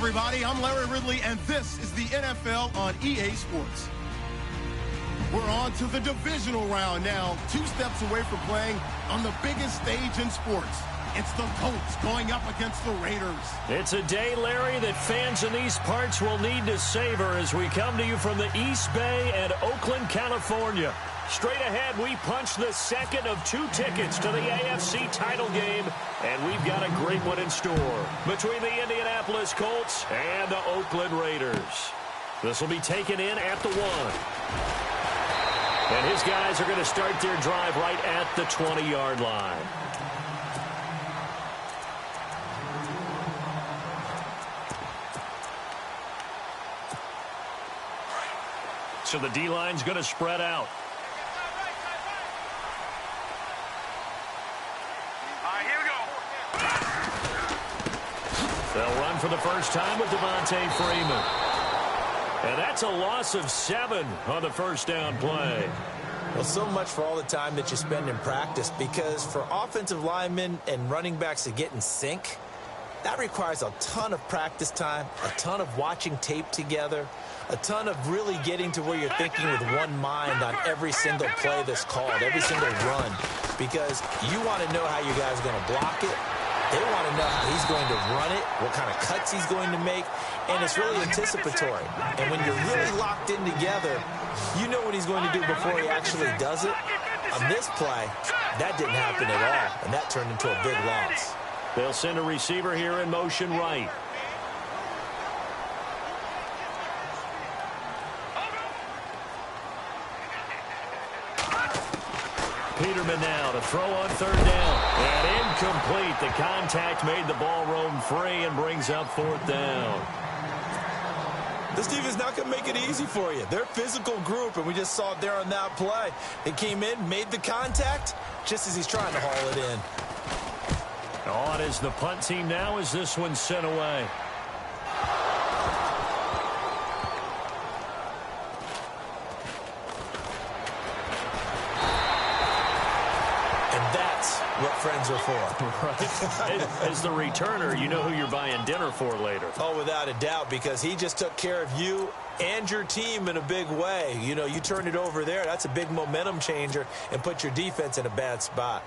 everybody. I'm Larry Ridley, and this is the NFL on EA Sports. We're on to the divisional round now, 2 steps away from playing on the biggest stage in sports. It's the Colts going up against the Raiders. It's a day, Larry, that fans in these parts will need to savor as we come to you from the East Bay and Oakland, California. Straight ahead, we punch the second of 2 tickets to the AFC title game, and we've got a great one in store between the Indianapolis Colts and the Oakland Raiders. This will be taken in at the 1. And his guys are going to start their drive right at the 20-yard line. So the D-line's going to spread out. They'll run for the first time with Devontae Freeman. And that's a loss of 7 on the first down play. Well, so much for all the time that you spend in practice, because for offensive linemen and running backs to get in sync, that requires a ton of practice time, a ton of watching tape together, a ton of really getting to where you're thinking with one mind on every single play that's called, every single run, because you want to know how you guys are going to block it. They want to know how he's going to run it, what kind of cuts he's going to make, and it's really anticipatory. And when you're really locked in together, you know what he's going to do before he actually does it. On this play, that didn't happen at all, and that turned into a big loss. They'll send a receiver here in motion right. Peterman now to throw on 3rd down. And incomplete. The contact made the ball roam free and brings up 4th down. This team is not going to make it easy for you. They're a physical group, and we just saw it there on that play. They came in, made the contact, just as he's trying to haul it in. On is the punt team now as this one's sent away. What friends are for. Right. As the returner, you know who you're buying dinner for later. Oh, without a doubt, because he just took care of you and your team in a big way. You know, you turned it over there. That's a big momentum changer and put your defense in a bad spot.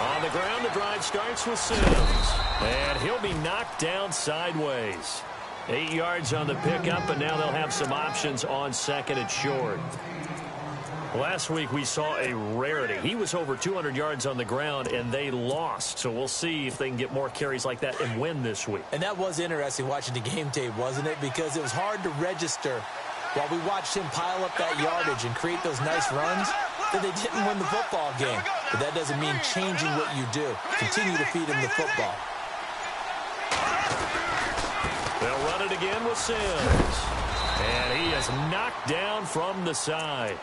On the ground, the drive starts with Sims. And he'll be knocked down sideways. 8 yards on the pickup, and now they'll have some options on 2nd and short. Last week we saw a rarity. He was over 200 yards on the ground, and they lost. So we'll see if they can get more carries like that and win this week. And that was interesting watching the game tape, wasn't it? Because it was hard to register while we watched him pile up that yardage and create those nice runs that they didn't win the football game. But that doesn't mean changing what you do. Continue to feed him the football. They'll run it again with Sims. And he is knocked down from the side.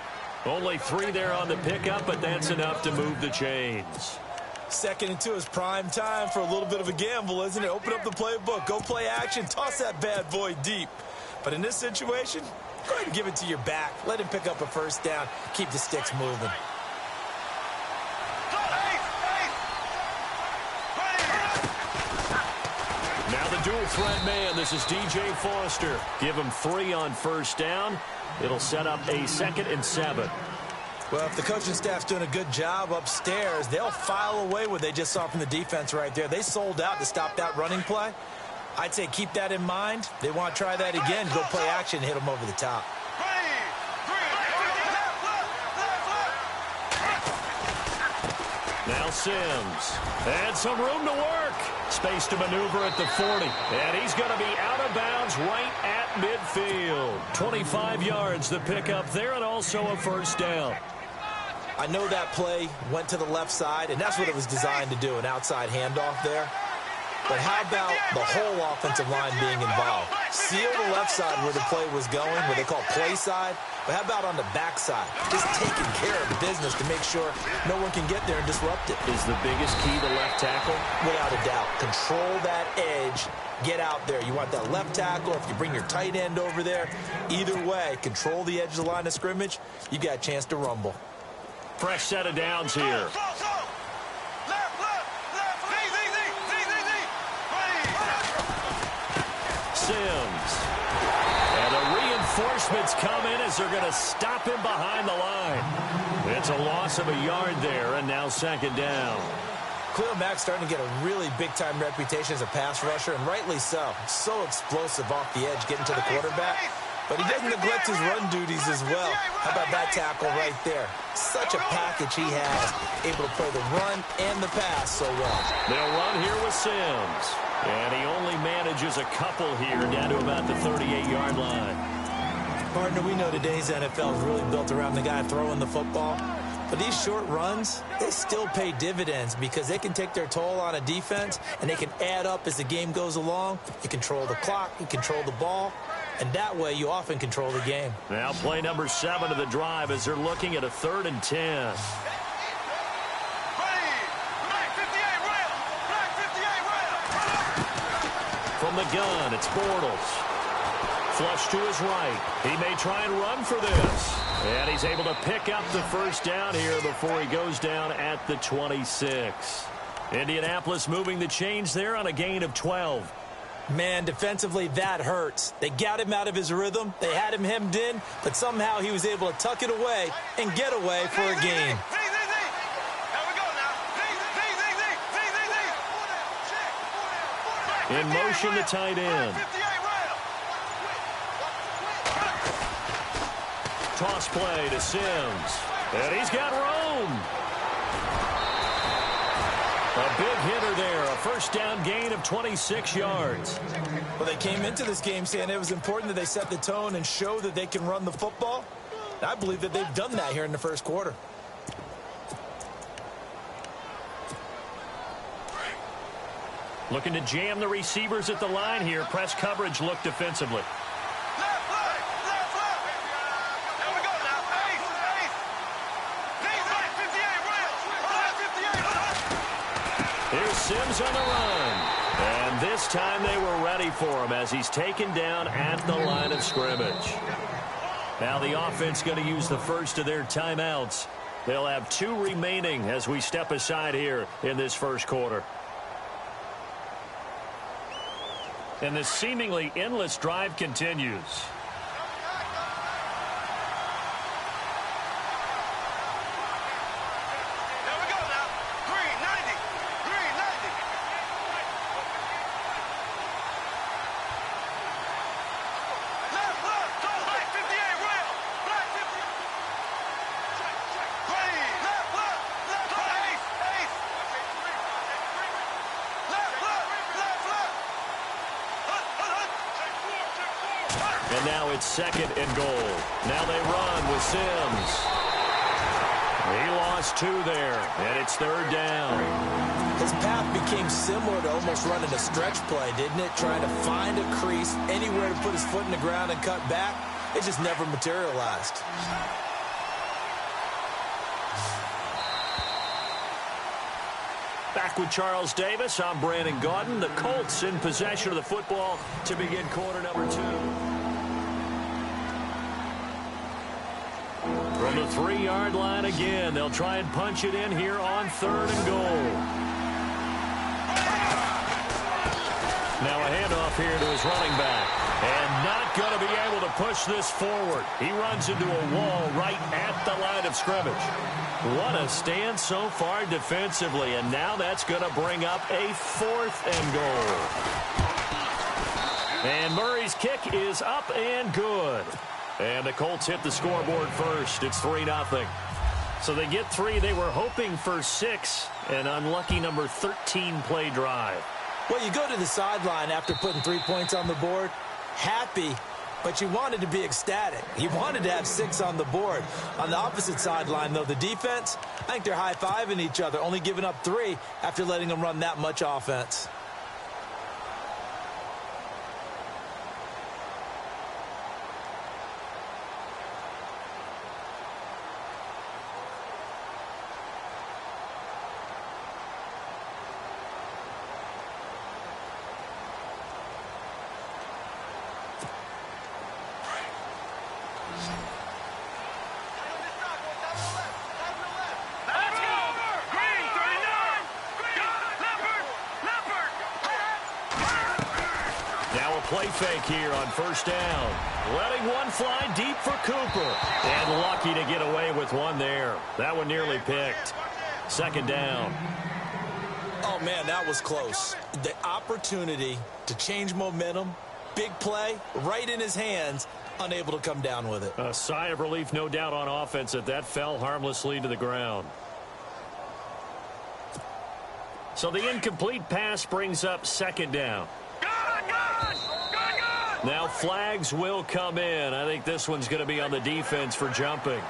Only 3 there on the pickup, but that's enough to move the chains. 2nd and 2 is prime time for a little bit of a gamble, isn't it? Open up the playbook, go play action, toss that bad boy deep. But in this situation, go ahead and give it to your back. Let him pick up a 1st down. Keep the sticks moving. Dual threat man, this is DJ Foster. Give him 3 on 1st down. It'll set up a 2nd and 7. Well, if the coaching staff's doing a good job upstairs, they'll file away what they just saw from the defense right there. They sold out to stop that running play. I'd say keep that in mind. They want to try that again, go play action, hit them over the top. Now Sims. And some room to work. Space to maneuver at the 40. And he's going to be out of bounds right at midfield. 25 yards the pickup there, and also a 1st down. I know that play went to the left side, and that's what it was designed to do, an outside handoff there. But how about the whole offensive line being involved? Seal the left side where the play was going, what they call play side. But how about on the back side? Just taking care of business to make sure no one can get there and disrupt it. Is the biggest key the left tackle? Without a doubt. Control that edge. Get out there. You want that left tackle. If you bring your tight end over there, either way, control the edge of the line of scrimmage. You got a chance to rumble. Fresh set of downs here. Sims. And the reinforcements come in as they're going to stop him behind the line. It's a loss of a yard there, and now second down. Khalil Mack's starting to get a really big-time reputation as a pass rusher, and rightly so. So explosive off the edge getting to the quarterback. But he doesn't neglect his run duties as well. How about that tackle right there? Such a package he has, able to play the run and the pass so well. They'll run here with Sims. And he only manages a couple here down to about the 38-yard line. Partner, we know today's NFL is really built around the guy throwing the football. But these short runs, they still pay dividends because they can take their toll on a defense and they can add up as the game goes along. You control the clock, you control the ball, and that way you often control the game. Now play number 7 of the drive as they're looking at a 3rd and 10. From the gun, it's Bortles. Flush to his right. He may try and run for this. And he's able to pick up the first down here before he goes down at the 26. Indianapolis moving the chains there on a gain of 12. Man, defensively, that hurts. They got him out of his rhythm. They had him hemmed in, but somehow he was able to tuck it away and get away for a gain. In motion, the tight end. Toss play to Sims. And he's got room. A big hitter there. A first down gain of 26 yards. Well, they came into this game saying it was important that they set the tone and show that they can run the football. I believe that they've done that here in the first quarter. Looking to jam the receivers at the line here. Press coverage look defensively. Here's Sims on the run. And this time they were ready for him as he's taken down at the line of scrimmage. Now the offense going to use the first of their timeouts. They'll have 2 remaining as we step aside here in this first quarter. And the seemingly endless drive continues. And now it's 2nd and goal. Now they run with Sims. He lost 2 there, and it's 3rd down. His path became similar to almost running a stretch play, didn't it? Trying to find a crease, anywhere to put his foot in the ground and cut back. It just never materialized. Back with Charles Davis, I'm Brandon Gaudin. The Colts in possession of the football to begin quarter number 2. From the 3-yard line again, they'll try and punch it in here on 3rd and goal. Now a handoff here to his running back. And not going to be able to push this forward. He runs into a wall right at the line of scrimmage. What a stand so far defensively. And now that's going to bring up a 4th and goal. And Murray's kick is up and good. And the Colts hit the scoreboard first. It's 3-0. So they get 3. They were hoping for 6. An unlucky number 13 play drive. Well, you go to the sideline after putting 3 points on the board, happy, but you wanted to be ecstatic. You wanted to have 6 on the board. On the opposite sideline, though, the defense, I think they're high-fiving each other, only giving up 3 after letting them run that much offense. play fake here on first down. Letting one fly deep for Cooper. And lucky to get away with one there. That one nearly picked. Second down. Oh, man, that was close. The opportunity to change momentum, big play, right in his hands, unable to come down with it. A sigh of relief, no doubt, on offense that fell harmlessly to the ground. So the incomplete pass brings up second down. Now flags will come in. I think this one's going to be on the defense for jumping.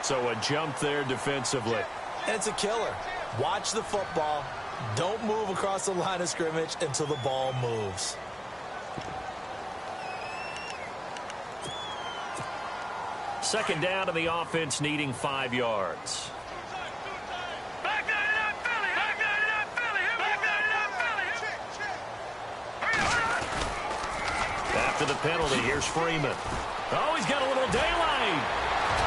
So a jump there defensively. And it's a killer. Watch the football. Don't move across the line of scrimmage until the ball moves. Second down, and the offense needing 5 yards. After the penalty, here's Freeman. Oh, he's got a little daylight.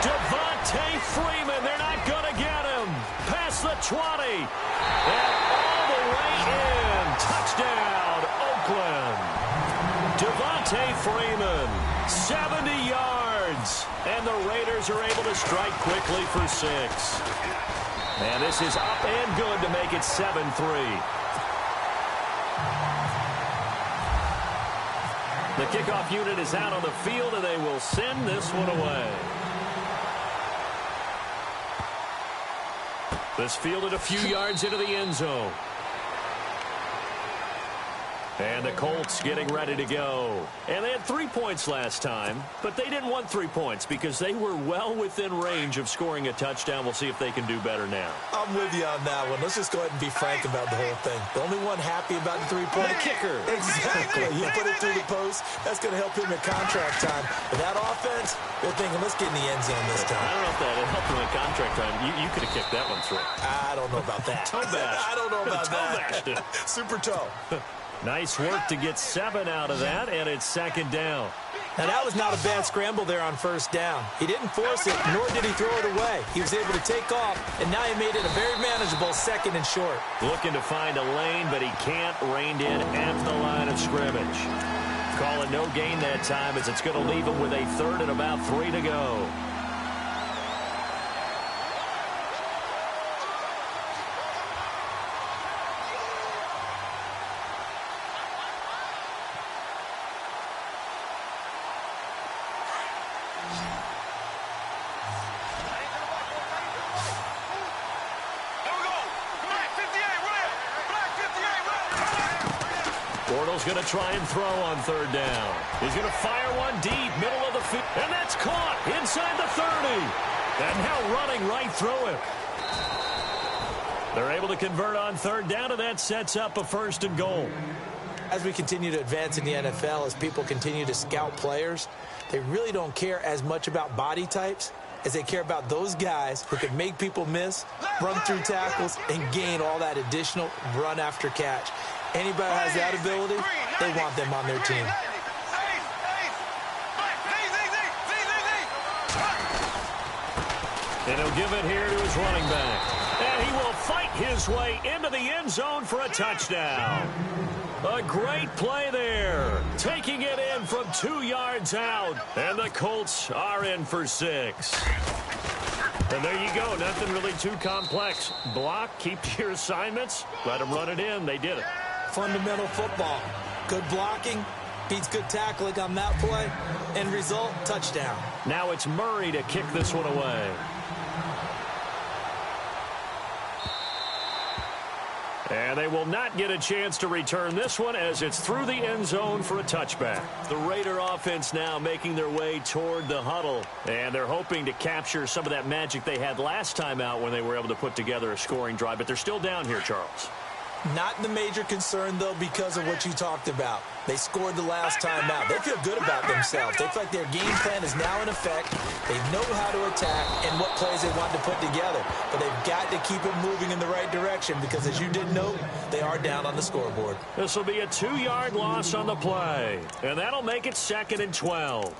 Devontae Freeman, they're not going to get him. Past the 20. And all the way in. Touchdown, Oakland. Devontae Freeman, 70 yards. And the Raiders are able to strike quickly for 6. And this is up and good to make it 7-3. The kickoff unit is out on the field, and they will send this one away. This fielded a few yards into the end zone. And the Colts getting ready to go. And they had 3 points last time, but they didn't want 3 points because they were well within range of scoring a touchdown. We'll see if they can do better now. I'm with you on that one. Let's just go ahead and be frank about the whole thing. The only one happy about the 3-point kicker. Exactly. You put it through the post. That's going to help him in contract time. But that offense, they're thinking, let's get in the end zone this time. I don't know if that helped him in contract time. You could have kicked that one through. I don't know about that. Toe bash. I don't know about that. Super toe. Nice work to get 7 out of that, and it's second down. Now, that was not a bad scramble there on first down. He didn't force it, nor did he throw it away. He was able to take off, and now he made it a very manageable second and short. Looking to find a lane, but he can't. Reined in at the line of scrimmage. Calling no gain that time as it's going to leave him with a third and about 3 to go. Going to try and throw on third down. He's going to fire one deep, middle of the field, and that's caught inside the 30. And now running right through it. They're able to convert on third down, and that sets up a first and goal. As we continue to advance in the NFL, as people continue to scout players, they really don't care as much about body types as they care about those guys who can make people miss, run through tackles, and gain all that additional run after catch. Anybody who has that ability, they want them on their team. And he'll give it here to his running back. And he will fight his way into the end zone for a touchdown. A great play there. Taking it in from 2 yards out. And the Colts are in for 6. And there you go. Nothing really too complex. Block, keep to your assignments, let them run it in. They did it. Fundamental football. Good blocking beats good tackling on that play. End result, touchdown. Now it's Murray to kick this one away. And they will not get a chance to return this one as it's through the end zone for a touchback. The Raider offense now making their way toward the huddle. And they're hoping to capture some of that magic they had last time out when they were able to put together a scoring drive. But they're still down here, Charles. Not the major concern, though, because of what you talked about. They scored the last time out. They feel good about themselves. They feel like their game plan is now in effect. They know how to attack and what plays they want to put together. But they've got to keep it moving in the right direction because, as you did note, they are down on the scoreboard. This will be a 2-yard loss on the play. And that'll make it 2nd and 12.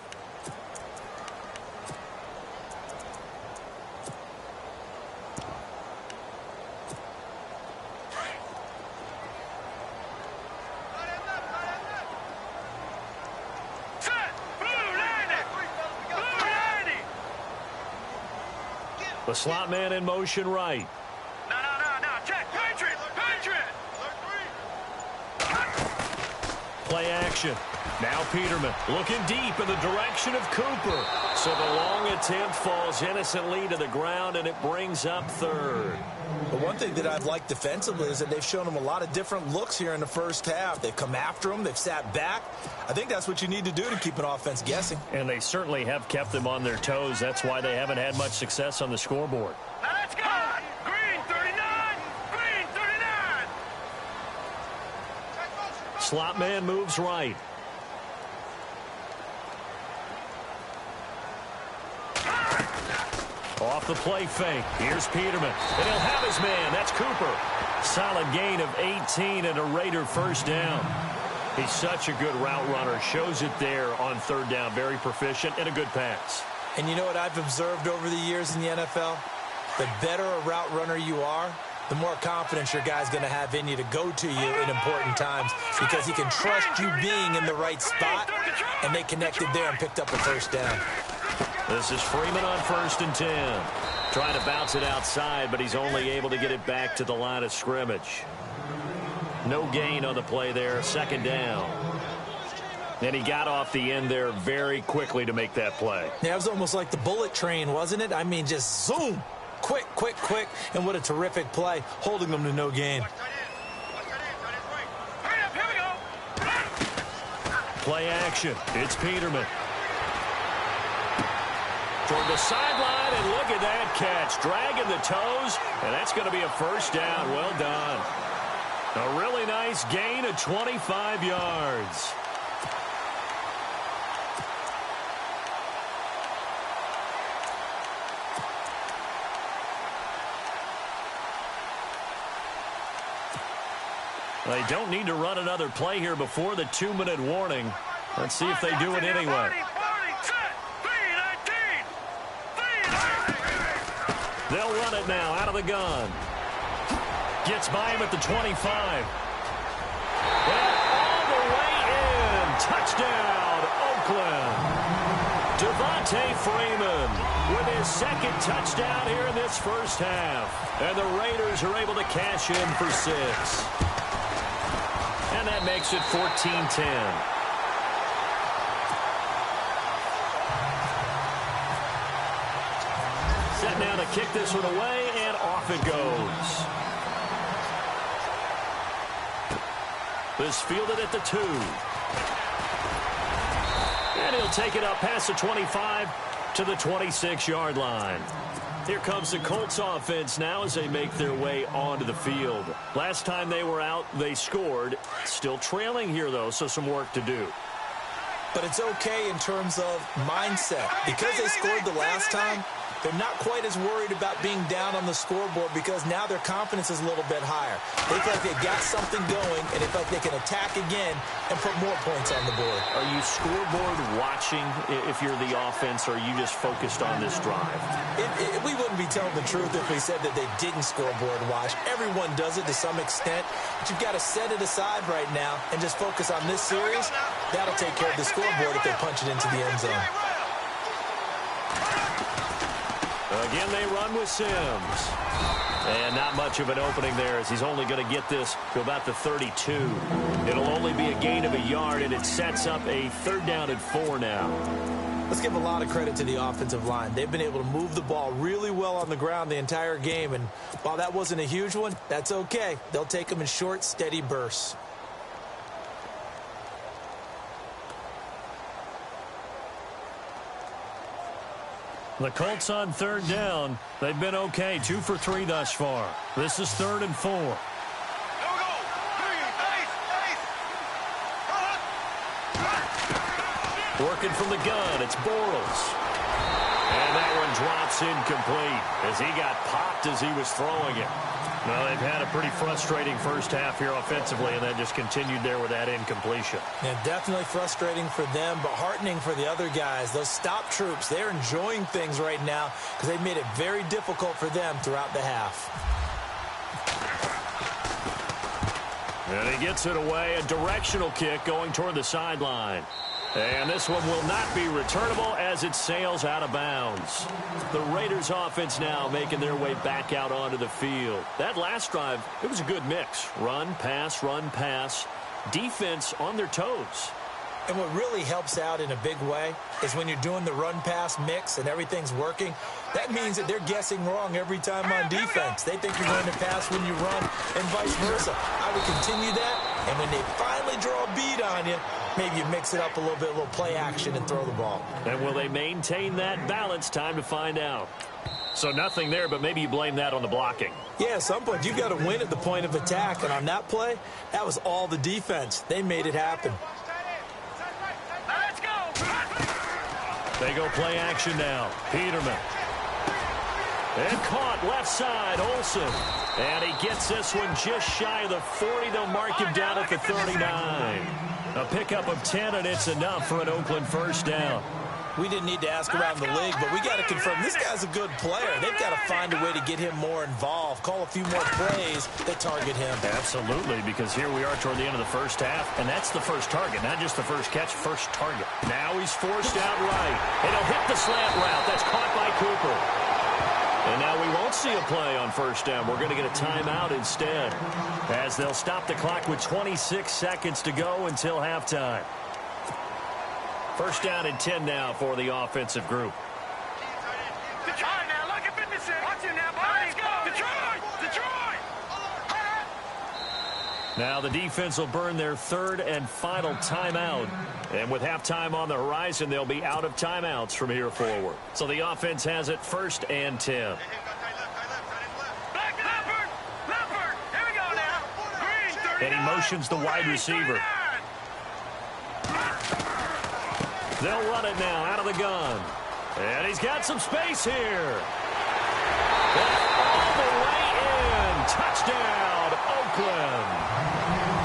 The slot man in motion right. No. Check. Patriot. Play action. Now Peterman looking deep in the direction of Cooper. So the long attempt falls innocently to the ground, and it brings up third. But one thing that I've liked defensively is that they've shown him a lot of different looks here in the first half. They've come after him. They've sat back. I think that's what you need to do to keep an offense guessing. And they certainly have kept them on their toes. That's why they haven't had much success on the scoreboard. Now let's go. Green 39. Green 39. Slot man moves right. Off the play fake. Here's Peterman. And he'll have his man. That's Cooper. Solid gain of 18 and a Raider first down. He's such a good route runner. Shows it there on third down. Very proficient and a good pass. And you know what I've observed over the years in the NFL? The better a route runner you are, the more confidence your guy's going to have in you to go to you in important times because he can trust you being in the right spot, and they connected there and picked up a first down. This is Freeman on 1st and 10. Trying to bounce it outside, but he's only able to get it back to the line of scrimmage. No gain on the play there, second down. And he got off the end there very quickly to make that play. Yeah, it was almost like the bullet train, wasn't it? I mean, just zoom. Quick. And what a terrific play, holding them to no gain. Play action. It's Peterman. Toward the sideline, and look at that catch. Dragging the toes, and that's going to be a first down. Well done. A really nice gain of 25 yards. They don't need to run another play here before the 2-minute warning. Let's see if they do it anyway. They'll run it now out of the gun. Gets by him at the 25. And all the way in. Touchdown, Oakland. Devontae Freeman with his second touchdown here in this first half. And the Raiders are able to cash in for 6. And that makes it 14-10. Set now to kick this one away, and off it goes. This fielded at the 2. And he'll take it up past the 25 to the 26-yard line. Here comes the Colts offense now as they make their way onto the field. Last time they were out, they scored. Still trailing here, though, so some work to do. But it's okay in terms of mindset. Because they scored the last time, they're not quite as worried about being down on the scoreboard because now their confidence is a little bit higher. They feel like they got something going, and they feel like they can attack again and put more points on the board. Are you scoreboard watching if you're the offense, or are you just focused on this drive? We wouldn't be telling the truth if we said that they didn't scoreboard watch. Everyone does it to some extent, but you've got to set it aside right now and just focus on this series. That'll take care of the scoreboard if they punch it into the end zone. Again, they run with Sims. And not much of an opening there as he's only going to get this to about the 32. It'll only be a gain of a yard, and it sets up a 3rd down and 4 now. Let's give a lot of credit to the offensive line. They've been able to move the ball really well on the ground the entire game, and while that wasn't a huge one, that's okay. They'll take them in short, steady bursts. The Colts on 3rd down. They've been okay. 2 for 3 thus far. This is 3rd and 4. Working from the gun, it's Bortles. And that one drops incomplete as he got popped as he was throwing it. Well, they've had a pretty frustrating first half here offensively, and that just continued there with that incompletion. Yeah, definitely frustrating for them, but heartening for the other guys. Those stop troops, they're enjoying things right now because they've made it very difficult for them throughout the half. And he gets it away, a directional kick going toward the sideline. And this one will not be returnable as it sails out of bounds. The Raiders offense now making their way back out onto the field. That last drive, it was a good mix. Run, pass, defense on their toes. And what really helps out in a big way is when you're doing the run-pass mix and everything's working, that means that they're guessing wrong every time on defense. They think you're going to pass when you run and vice versa. I would continue that, and when they finally draw a bead on you, maybe you mix it up a little bit, a little play action and throw the ball. And will they maintain that balance? Time to find out. So nothing there, but maybe you blame that on the blocking. Yeah, at some point, you've got to win at the point of attack, and on that play, that was all the defense. They made it happen. They go play action now. Peterman. And caught left side, Olsen. And he gets this one just shy of the 40. They'll mark him down at the 39. A pickup of 10, and it's enough for an Oakland first down. We didn't need to ask around the league, but we got to confirm this guy's a good player. They've got to find a way to get him more involved, call a few more plays that target him. Absolutely, because here we are toward the end of the first half, and that's the first target, not just the first catch, first target. Now he's forced out right, and he'll hit the slant route. That's caught by Cooper. And now we won't see a play on first down. We're going to get a timeout instead, as they'll stop the clock with 26 seconds to go until halftime. First down and 10 now for the offensive group. Detroit now, look at 56. Watch it now, boys. Let's go. Detroit. Now the defense will burn their third and final timeout. And with halftime on the horizon, they'll be out of timeouts from here forward. So the offense has it first and 10. Leopard. Here we go now. Green, 39. And he motions the wide receiver. They'll run it now out of the gun. And he's got some space here. All the way in. Touchdown, Oakland.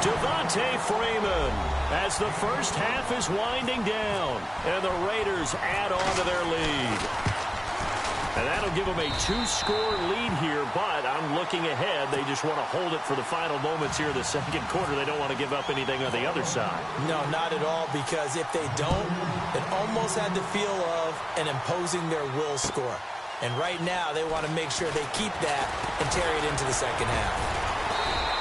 Devontae Freeman as the first half is winding down. And the Raiders add on to their lead. And that'll give them a 2-score lead here, but I'm looking ahead. They just want to hold it for the final moments here in the second quarter. They don't want to give up anything on the other side. No, not at all, because if they don't, it almost had the feel of an imposing their will score. And right now, they want to make sure they keep that and carry it into the second half.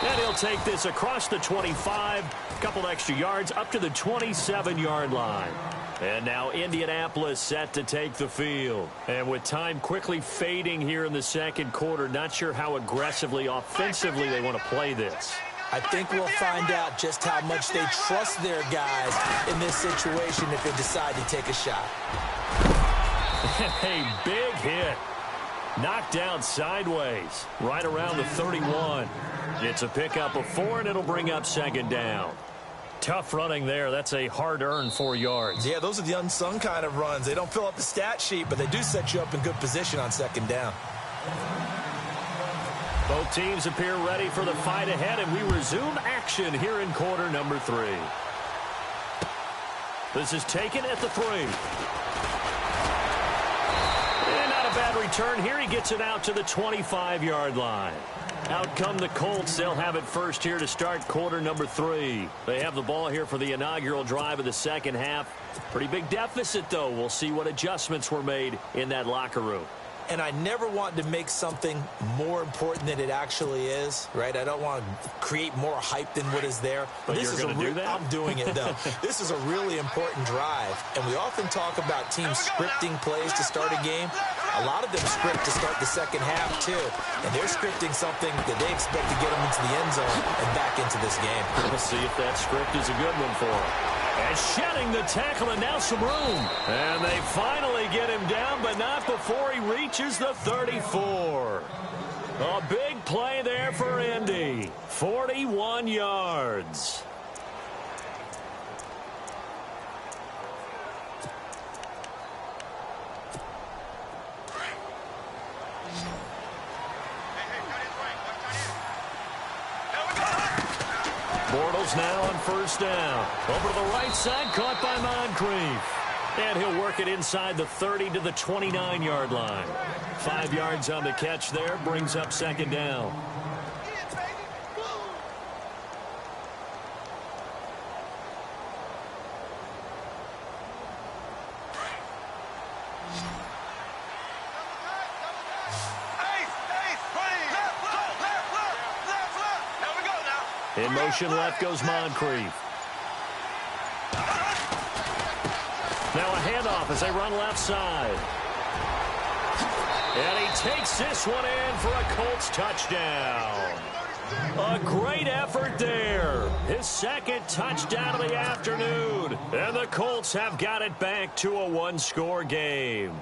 And he'll take this across the 25, a couple extra yards, up to the 27-yard line. And now Indianapolis set to take the field. And with time quickly fading here in the second quarter, not sure how aggressively, offensively they want to play this. I think we'll find out just how much they trust their guys in this situation if they decide to take a shot. A big hit. Knocked down sideways, right around the 31. It's a pickup of 4, and it'll bring up second down. Tough running there. That's a hard-earned 4 yards. Yeah, those are the unsung kind of runs. They don't fill up the stat sheet, but they do set you up in good position on second down. Both teams appear ready for the fight ahead, and we resume action here in quarter number 3. This is taken at the 3. And not a bad return here. He gets it out to the 25-yard line. Out come the Colts. They'll have it first here to start quarter number 3. They have the ball here for the inaugural drive of the second half. Pretty big deficit, though. We'll see what adjustments were made in that locker room. And I never want to make something more important than it actually is, right? I don't want to create more hype than what is there. But this you're going to do that? I'm doing it, though. This is a really important drive. And we often talk about teams scripting plays to start a game. A lot of them script to start the second half, too. And they're scripting something that they expect to get them into the end zone and back into this game. We'll see if that script is a good one for them. And shedding the tackle, and now some room. And they finally get him down, but not before he reaches the 34. A big play there for Indy. 41 yards. Bortles now on first down. Over to the right side, caught by Moncrief. And he'll work it inside the 30 to the 29-yard line. 5 yards on the catch there, brings up second down. In motion left goes Moncrief. Now a handoff as they run left side. And he takes this one in for a Colts touchdown. A great effort there. His second touchdown of the afternoon. And the Colts have got it back to a one-score game.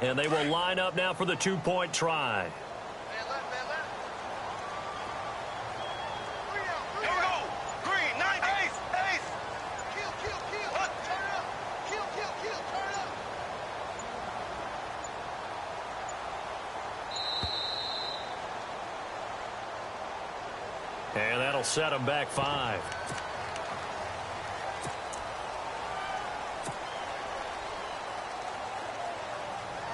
And they will line up now for the two-point try. And that'll set them back 5.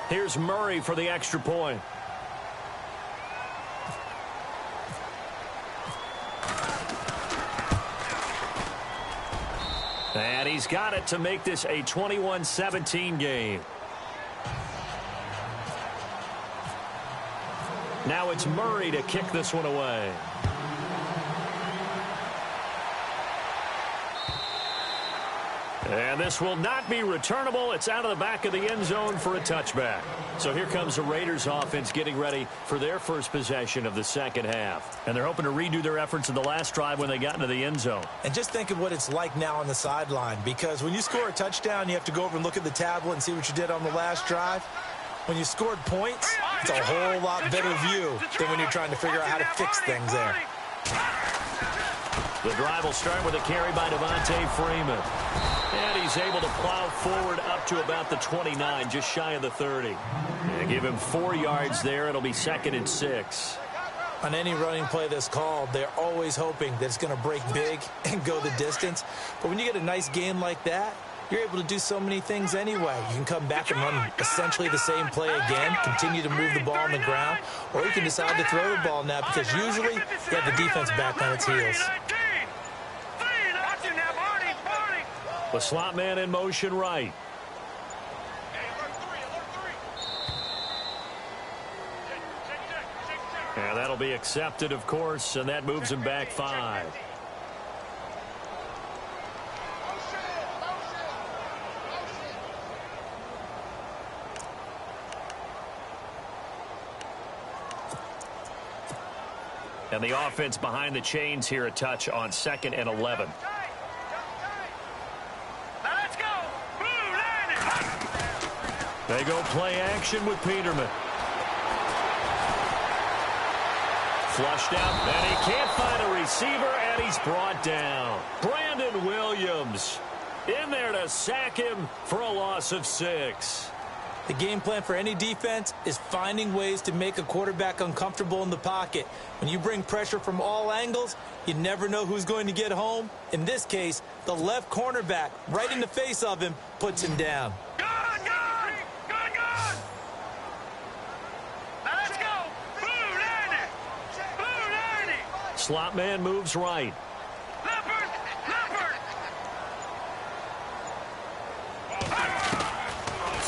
Here's Murray for the extra point. And he's got it to make this a 21-17 game. Now it's Murray to kick this one away. And this will not be returnable. It's out of the back of the end zone for a touchback. So here comes the Raiders offense getting ready for their first possession of the second half. And they're hoping to redo their efforts in the last drive when they got into the end zone. And just think of what it's like now on the sideline, because when you score a touchdown, you have to go over and look at the tablet and see what you did on the last drive. When you scored points, it's a whole lot better view than when you're trying to figure out how to fix things there. The drive will start with a carry by Devontae Freeman. And he's able to plow forward up to about the 29, just shy of the 30. And give him 4 yards there. It'll be 2nd and 6. On any running play that's called, they're always hoping that it's going to break big and go the distance. But when you get a nice gain like that, you're able to do so many things anyway. You can come back and run essentially the same play again, continue to move the ball on the ground, or you can decide to throw the ball now because usually you have the defense back on its heels. The slot man in motion right. And that'll be accepted, of course, and that moves him back 5. And the offense behind the chains here a touch on 2nd and 11. They go play action with Peterman. Flushed out, and he can't find a receiver, and he's brought down. Brandon Williams in there to sack him for a loss of 6. The game plan for any defense is finding ways to make a quarterback uncomfortable in the pocket. When you bring pressure from all angles, you never know who's going to get home. In this case, the left cornerback, right in the face of him, puts him down. Slot man moves right. Leopard!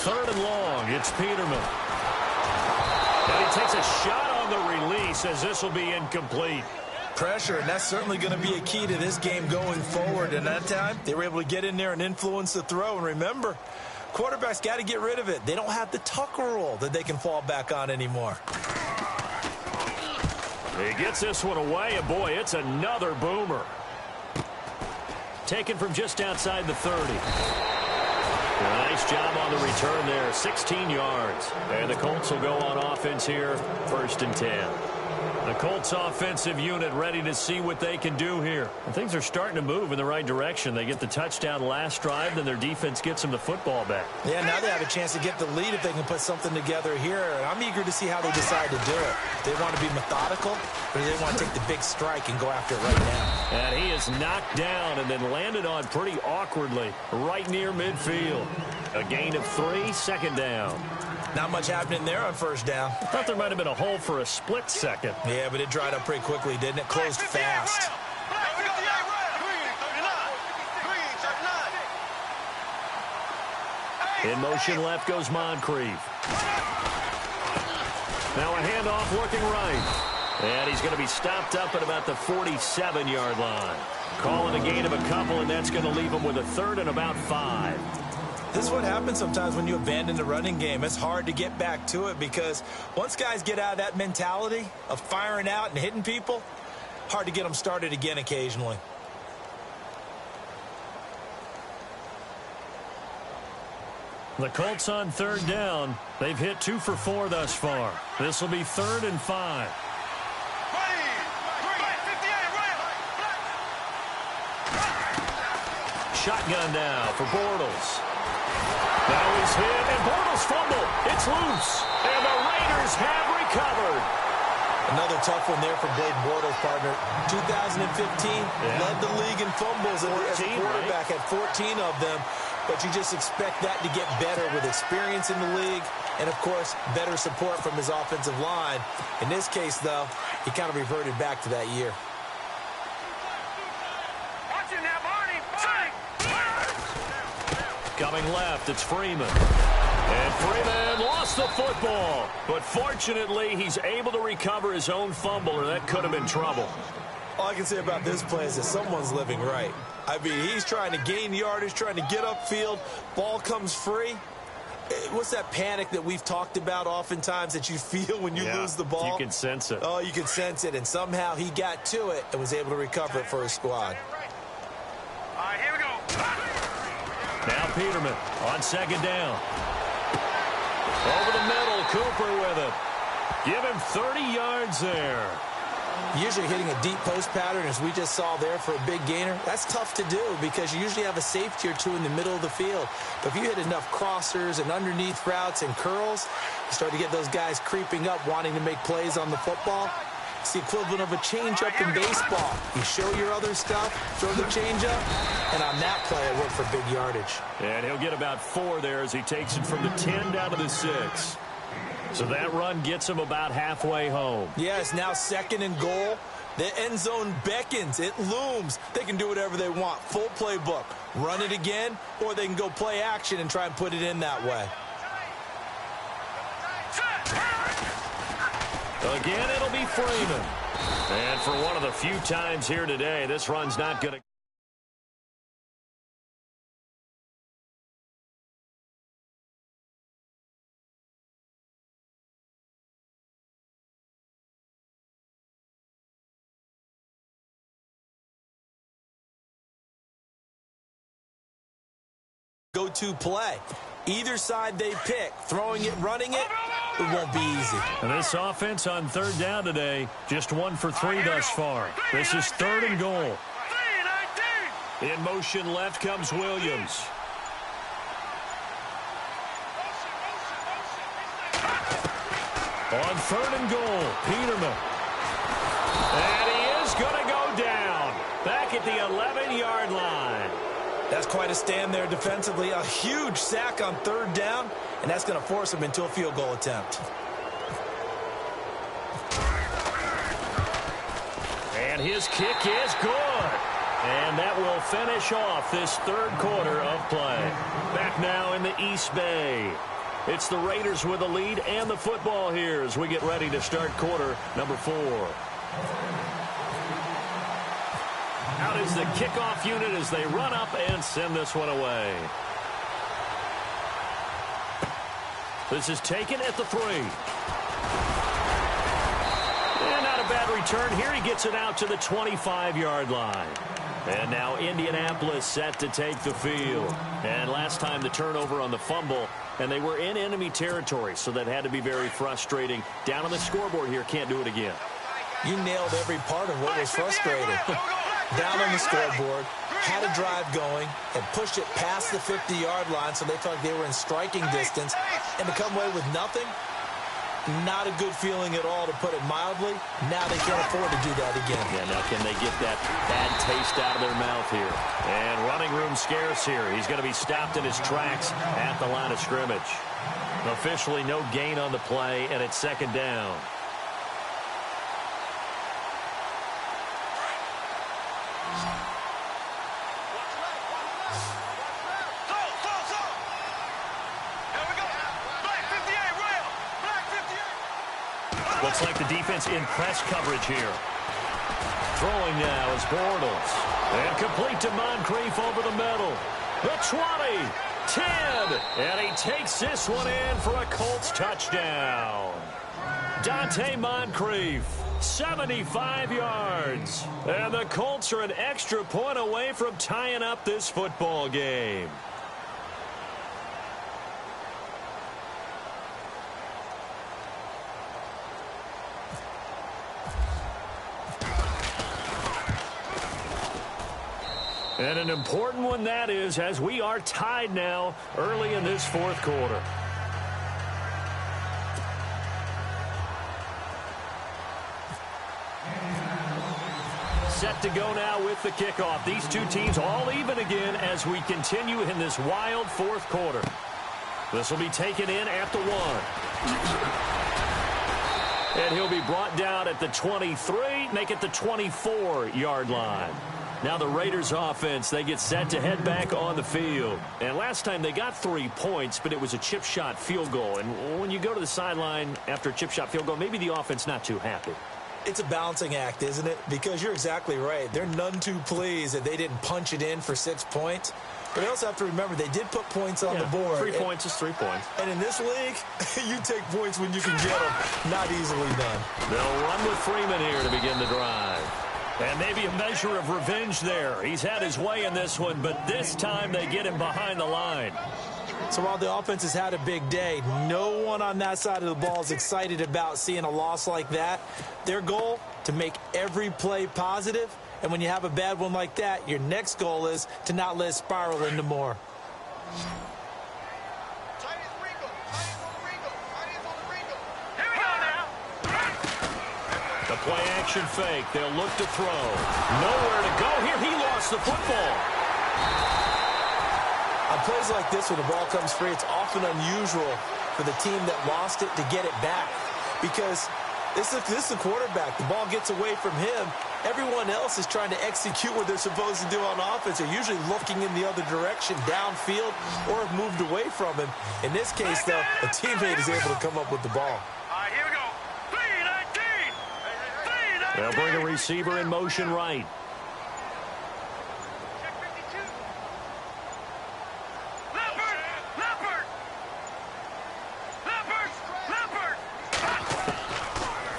3rd and long. It's Peterman. And he takes a shot on the release as this will be incomplete. Pressure, and that's certainly going to be a key to this game going forward. And that time, they were able to get in there and influence the throw. And remember, quarterbacks got to get rid of it. They don't have the Tucker rule that they can fall back on anymore. He gets this one away, and boy, it's another boomer. Taken from just outside the 30. Nice job on the return there, 16 yards. And the Colts will go on offense here, 1st and 10. The Colts offensive unit ready to see what they can do here. And things are starting to move in the right direction. They get the touchdown last drive, then their defense gets them the football back. Yeah, now they have a chance to get the lead if they can put something together here. And I'm eager to see how they decide to do it. They want to be methodical, but they want to take the big strike and go after it right now. And he is knocked down and then landed on pretty awkwardly right near midfield. A gain of 3, 2nd down. Not much happening there on 1st down. I thought there might have been a hole for a split second. Yeah, but it dried up pretty quickly, didn't it? Closed fast. In motion left goes Moncrief. Now a handoff looking right. And he's going to be stopped up at about the 47-yard line. Calling a gain of a couple, and that's going to leave him with a third and about 5. This is what happens sometimes when you abandon the running game. It's hard to get back to it because once guys get out of that mentality of firing out and hitting people, hard to get them started again occasionally. The Colts on third down. They've hit 2 for 4 thus far. This will be 3rd and 5. Shotgun now for Bortles. Now he's hit, and Bortles fumble. It's loose, and the Raiders have recovered. Another tough one there for Blake Bortles, partner. 2015, led the league in fumbles as a quarterback, had 14 of them. But you just expect that to get better with experience in the league and, of course, better support from his offensive line. In this case, though, he kind of reverted back to that year. Coming left, it's Freeman. And Freeman lost the football. But fortunately, he's able to recover his own fumble, or that could have been trouble. All I can say about this play is that someone's living right. I mean, he's trying to gain yardage, trying to get upfield. Ball comes free. What's that panic that we've talked about oftentimes that you feel when you lose the ball? You can sense it. Oh, you can sense it. And somehow he got to it and was able to recover it for his squad. All right, here we go. Now Peterman on second down. Over the middle, Cooper with it. Give him 30 yards there. Usually hitting a deep post pattern, as we just saw there, for a big gainer, that's tough to do because you usually have a safety or two in the middle of the field. But if you hit enough crossers and underneath routes and curls, you start to get those guys creeping up, wanting to make plays on the football. It's the equivalent of a changeup in baseball. You show your other stuff, throw the changeup, and on that play, it worked for big yardage. And he'll get about 4 there as he takes it from the 10 down to the 6. So that run gets him about halfway home. Yes, now 2nd and goal. The end zone beckons. It looms. They can do whatever they want. Full playbook. Run it again, or they can go play action and try and put it in that way. Again, it'll be Freeman. And for one of the few times here today, this run's not going to... Go-to play. Either side they pick, throwing it, running it, it won't be easy. And this offense on third down today, just 1 for 3 thus far. This is 3rd and goal. In motion left comes Williams. On 3rd and goal, Peterman. And he is going to go down. Back at the 11-yard line. That's quite a stand there defensively. A huge sack on 3rd down, and that's going to force him into a field goal attempt. And his kick is good. And that will finish off this 3rd quarter of play. Back now in the East Bay. It's the Raiders with the lead and the football here as we get ready to start quarter number 4. Out is the kickoff unit as they run up and send this one away. This is taken at the 3. And not a bad return here. He gets it out to the 25-yard line. And now Indianapolis set to take the field. And last time the turnover on the fumble, and they were in enemy territory, so that had to be very frustrating. Down on the scoreboard here, can't do it again. You nailed every part of what was frustrating. Down on the scoreboard, had a drive going, and pushed it past the 50-yard line so they felt like they were in striking distance, and to come away with nothing, not a good feeling at all, to put it mildly. Now they can't afford to do that again. Yeah, now can they get that bad taste out of their mouth here? And running room scarce here. He's going to be stopped in his tracks at the line of scrimmage. Officially no gain on the play, and it's 2nd down. Looks like the defense in press coverage here. Throwing now is Bortles. And complete to Moncrief over the middle. The 20, 10, and he takes this one in for a Colts touchdown. Dante Moncrief, 75 yards. And the Colts are an extra point away from tying up this football game. And an important one that is, as we are tied now early in this fourth quarter. Set to go now with the kickoff. These two teams all even again as we continue in this wild fourth quarter. This will be taken in at the 1. And he'll be brought down at the 23, make it the 24-yard line. Now the Raiders offense, they get set to head back on the field. And last time they got 3 points, but it was a chip shot field goal. And when you go to the sideline after a chip shot field goal, maybe the offense not too happy. It's a balancing act, isn't it? Because you're exactly right. They're none too pleased that they didn't punch it in for 6 points. But you also have to remember they did put points on the board. 3 points is 3 points. And in this league, you take points when you can get them. Not easily done. They'll run with Freeman here to begin the drive. And maybe a measure of revenge there. He's had his way in this one, but this time they get him behind the line. So while the offense has had a big day, no one on that side of the ball is excited about seeing a loss like that. Their goal, to make every play positive. And when you have a bad one like that, your next goal is to not let it spiral into more. The play action fake. They'll look to throw. Nowhere to go here. He lost the football. On plays like this, when the ball comes free, it's often unusual for the team that lost it to get it back. Because this is the quarterback. The ball gets away from him. Everyone else is trying to execute what they're supposed to do on offense. They're usually looking in the other direction, downfield, or have moved away from him. In this case, though, a teammate is able to come up with the ball. Here we go. 3-19. They'll bring a receiver in motion right.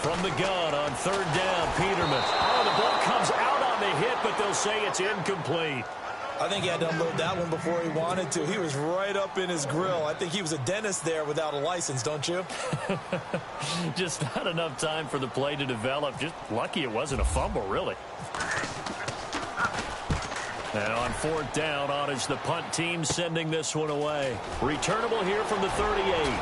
From the gun on third down, Peterman. Oh, the ball comes out on the hit, but they'll say it's incomplete. I think he had to unload that one before he wanted to. He was right up in his grill. I think he was a dentist there without a license, don't you? Just not enough time for the play to develop. Just lucky it wasn't a fumble, really. And on fourth down, on is the punt team sending this one away. Returnable here from the 38.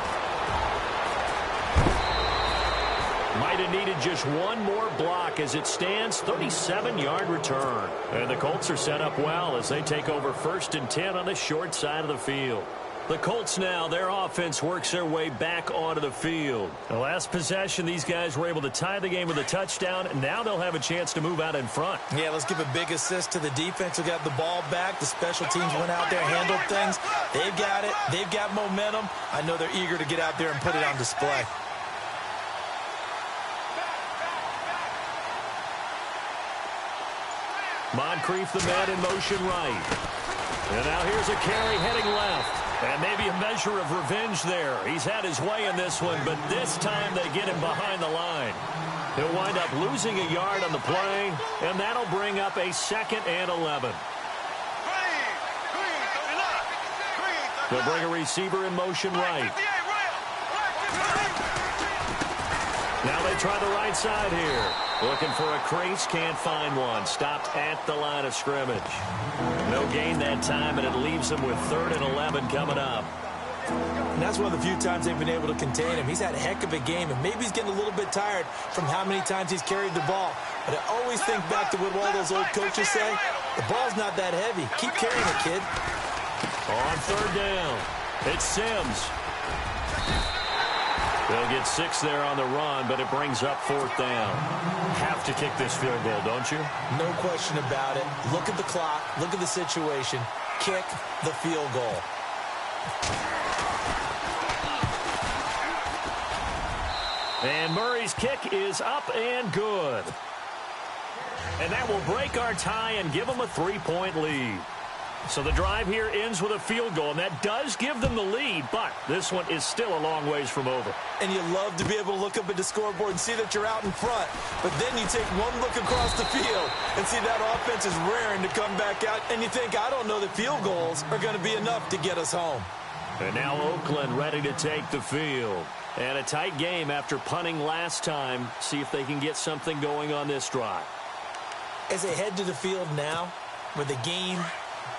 Might have needed just one more block as it stands, 37-yard return. And the Colts are set up well as they take over 1st and 10 on the short side of the field. The Colts now, their offense works their way back onto the field. The last possession, these guys were able to tie the game with a touchdown, and now they'll have a chance to move out in front. Yeah, let's give a big assist to the defense who got the ball back. The special teams went out there, handled things. They've got it. They've got momentum. I know they're eager to get out there and put it on display. Moncrief, the man in motion right. And now here's a carry heading left. And maybe a measure of revenge there. He's had his way in this one, but this time they get him behind the line. He'll wind up losing a yard on the play, and that'll bring up a 2nd and 11. They'll bring a receiver in motion right. Now they try the right side here. Looking for a crease, can't find one. Stopped at the line of scrimmage. No gain that time, and it leaves them with 3rd and 11 coming up. And that's one of the few times they've been able to contain him. He's had a heck of a game, and maybe he's getting a little bit tired from how many times he's carried the ball. But I always think back to what all those old coaches say. The ball's not that heavy. Keep carrying it, kid. On 3rd down, it's Sims. They'll get 6 there on the run, but it brings up 4th down. Have to kick this field goal, don't you? No question about it. Look at the clock. Look at the situation. Kick the field goal. And Murray's kick is up and good. And that will break our tie and give them a 3-point lead. So the drive here ends with a field goal, and that does give them the lead, but this one is still a long ways from over. And you love to be able to look up at the scoreboard and see that you're out in front. But then you take one look across the field and see that offense is raring to come back out, and you think, I don't know that field goals are going to be enough to get us home. And now Oakland ready to take the field. And a tight game after punting last time. See if they can get something going on this drive. As they head to the field now, with the game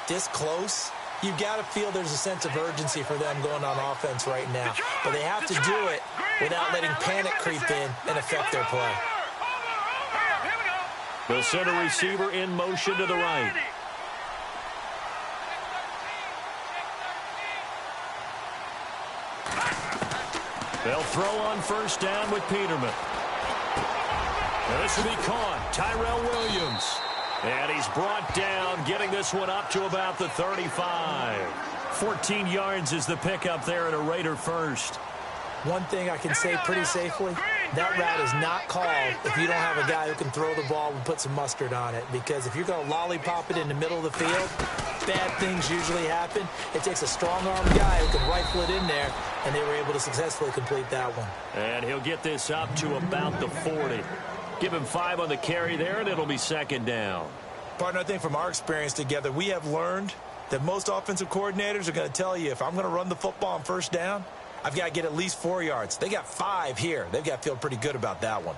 this close, you've got to feel there's a sense of urgency for them going on offense right now. But they have to do it without letting panic creep in and affect their play. They'll send a receiver in motion to the right. They'll throw on first down with Peterman. Now this will be caught. Tyrell Williams. And he's brought down, getting this one up to about the 35. 14 yards is the pickup there at a Raider first. One thing I can say pretty safely, that route is not called if you don't have a guy who can throw the ball and put some mustard on it. Because if you're going to lollipop it in the middle of the field, bad things usually happen. It takes a strong-arm guy who can rifle it in there, and they were able to successfully complete that one. And he'll get this up to about the 40. Give him 5 on the carry there, and it'll be second down. Partner, I think from our experience together, we have learned that most offensive coordinators are going to tell you, if I'm going to run the football on first down, I've got to get at least 4 yards. They got 5 here. They've got to feel pretty good about that one.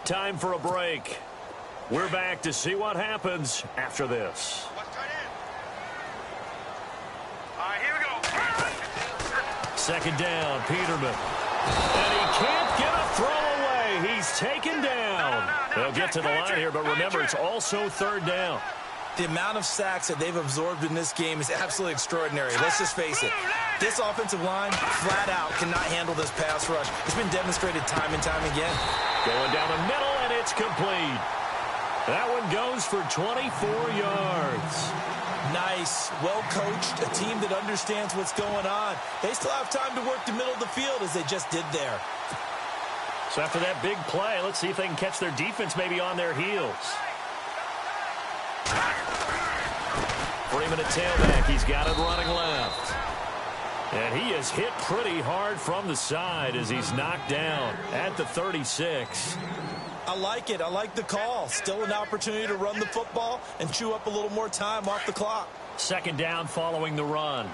Time for a break. We're back to see what happens after this. Second down, Peterman. And he can't get a throw away. He's taken down. They'll get to the line here, but remember, it's also third down. The amount of sacks that they've absorbed in this game is absolutely extraordinary. Let's just face it. This offensive line, flat out, cannot handle this pass rush. It's been demonstrated time and time again. Going down the middle, and it's complete. That one goes for 24 yards. Nice, well-coached, a team that understands what's going on. They still have time to work the middle of the field as they just did there. So after that big play, let's see if they can catch their defense maybe on their heels. Freeman at tailback. He's got it running left. And he is hit pretty hard from the side as he's knocked down at the 36. I like it. I like the call. Still an opportunity to run the football and chew up a little more time off the clock. Second down following the run.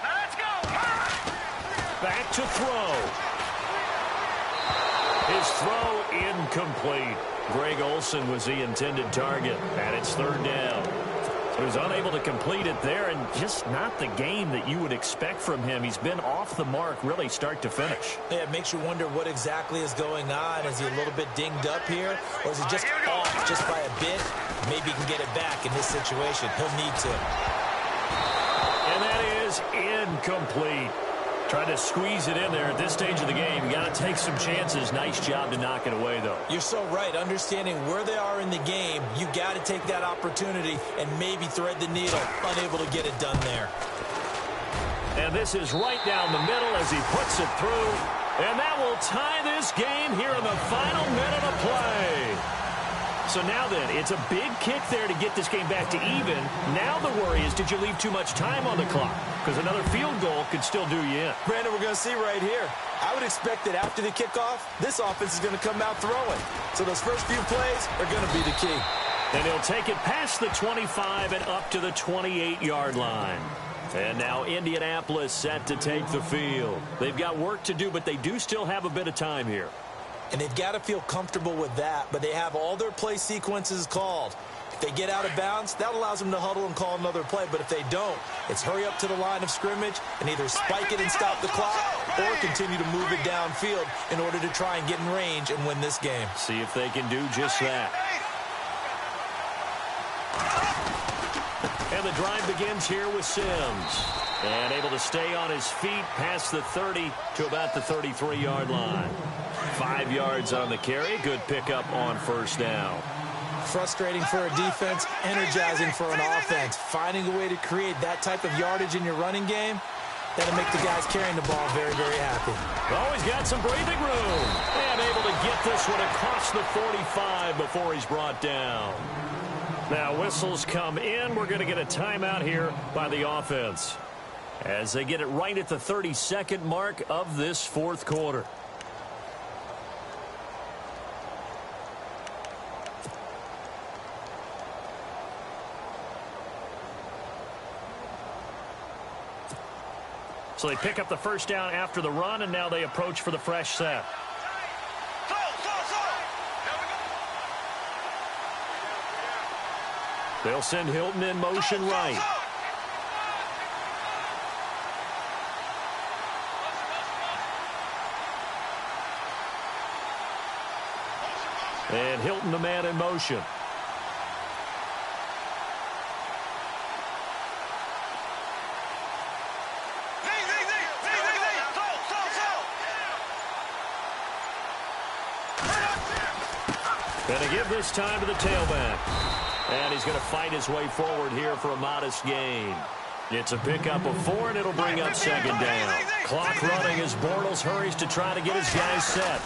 Let's go. Back to throw. His throw incomplete. Greg Olsen was the intended target, and it's third down. He was unable to complete it there, and just not the game that you would expect from him. He's been off the mark really start to finish. Yeah, it makes you wonder what exactly is going on. Is he a little bit dinged up here, or is he just off just by a bit? Maybe he can get it back in this situation. He'll need to. And that is incomplete. Trying to squeeze it in there at this stage of the game. You got to take some chances. Nice job to knock it away, though. You're so right. Understanding where they are in the game, you got to take that opportunity and maybe thread the needle. Unable to get it done there. And this is right down the middle as he puts it through. And that will tie this game here in the final minute of play. So now then, it's a big kick there to get this game back to even. Now the worry is, did you leave too much time on the clock? Because another field goal could still do you in. Brandon, we're going to see right here. I would expect that after the kickoff, this offense is going to come out throwing. So those first few plays are going to be the key. And he'll take it past the 25 and up to the 28-yard line. And now Indianapolis set to take the field. They've got work to do, but they do still have a bit of time here. And they've got to feel comfortable with that, but they have all their play sequences called. If they get out of bounds, that allows them to huddle and call another play. But if they don't, it's hurry up to the line of scrimmage and either spike it and stop the clock or continue to move it downfield in order to try and get in range and win this game. See if they can do just that. And the drive begins here with Sims. And able to stay on his feet past the 30 to about the 33-yard line. 5 yards on the carry. Good pickup on first down. Frustrating for a defense, energizing for an offense. Finding a way to create that type of yardage in your running game, that'll make the guys carrying the ball very, very happy. Oh, he's got some breathing room. And able to get this one across the 45 before he's brought down. Now, whistles come in. We're going to get a timeout here by the offense as they get it right at the 32nd mark of this fourth quarter. So they pick up the first down after the run, and now they approach for the fresh set. They'll send Hilton in motion right. And Hilton, the man in motion. Going to give this time to the tailback. And he's going to fight his way forward here for a modest gain. It's a pickup of 4, and it'll bring up second down. Clock running as Bortles hurries to try to get his guys set.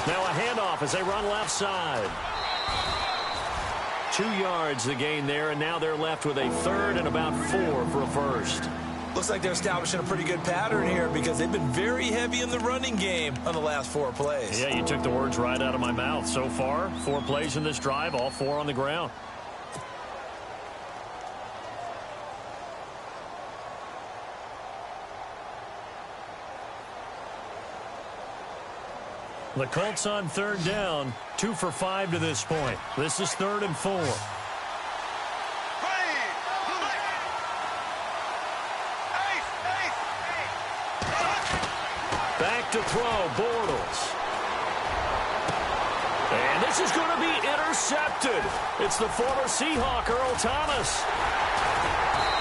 Now a handoff as they run left side. 2 yards the gain there, and now they're left with a third and about 4 for a first. Looks like they're establishing a pretty good pattern here because they've been very heavy in the running game on the last 4 plays. Yeah, you took the words right out of my mouth. So far, 4 plays in this drive, all 4 on the ground. The Colts on third down, 2 for 5 to this point. This is 3rd and 4. Back to throw, Bortles. And this is going to be intercepted. It's the former Seahawk, Earl Thomas.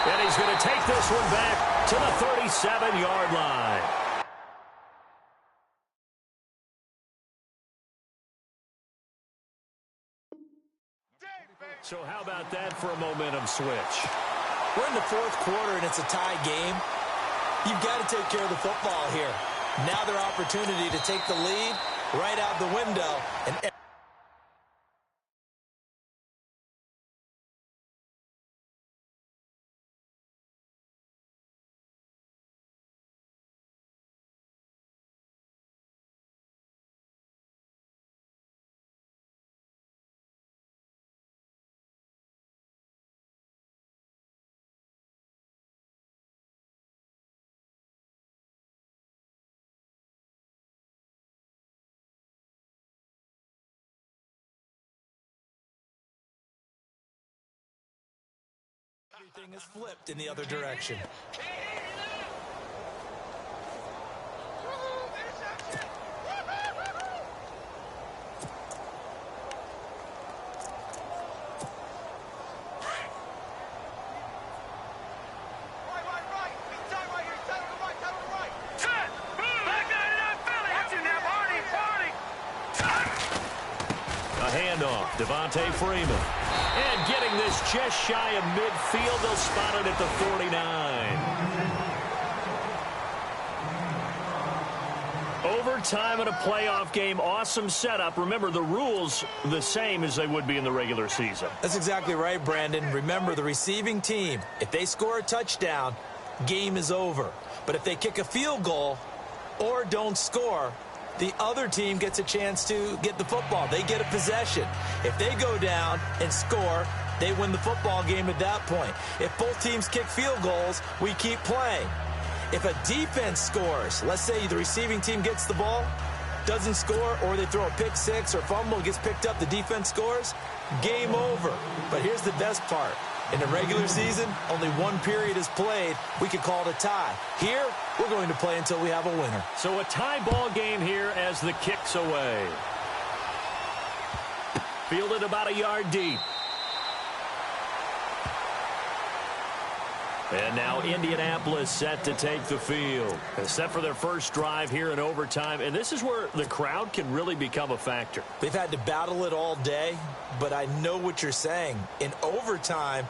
And he's going to take this one back to the 37-yard line. So how about that for a momentum switch? We're in the 4th quarter, and it's a tie game. You've got to take care of the football here. Now their opportunity to take the lead right out the window. And everything is flipped in the other direction. Handoff, Devontae Freeman. And getting this just shy of midfield, they'll spot it at the 49. Overtime in a playoff game, awesome setup. Remember, the rules the same as they would be in the regular season. That's exactly right, Brandon. Remember, the receiving team, if they score a touchdown, game is over. But if they kick a field goal or don't score, the other team gets a chance to get the football. They get a possession. If they go down and score, they win the football game at that point. If both teams kick field goals, we keep playing. If a defense scores, let's say the receiving team gets the ball, doesn't score, or they throw a pick six or fumble, gets picked up, the defense scores, game over. But here's the best part. In the regular season, only 1 period is played. We could call it a tie. Here, we're going to play until we have a winner. So a tie ball game here as the kick's away. Fielded about a yard deep. And now Indianapolis set to take the field. Set for their first drive here in overtime. And this is where the crowd can really become a factor. They've had to battle it all day, but I know what you're saying. In overtime,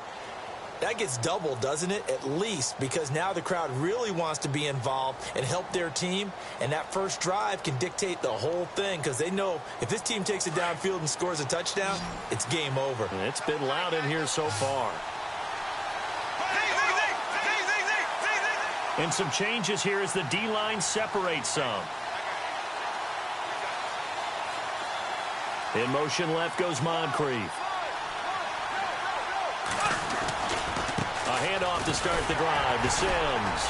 that gets doubled, doesn't it? At least, because now the crowd really wants to be involved and help their team. And that first drive can dictate the whole thing because they know if this team takes it downfield and scores a touchdown, it's game over. And it's been loud in here so far. And some changes here as the D-line separates some. In motion left goes Moncrief. A handoff to start the drive to Sims.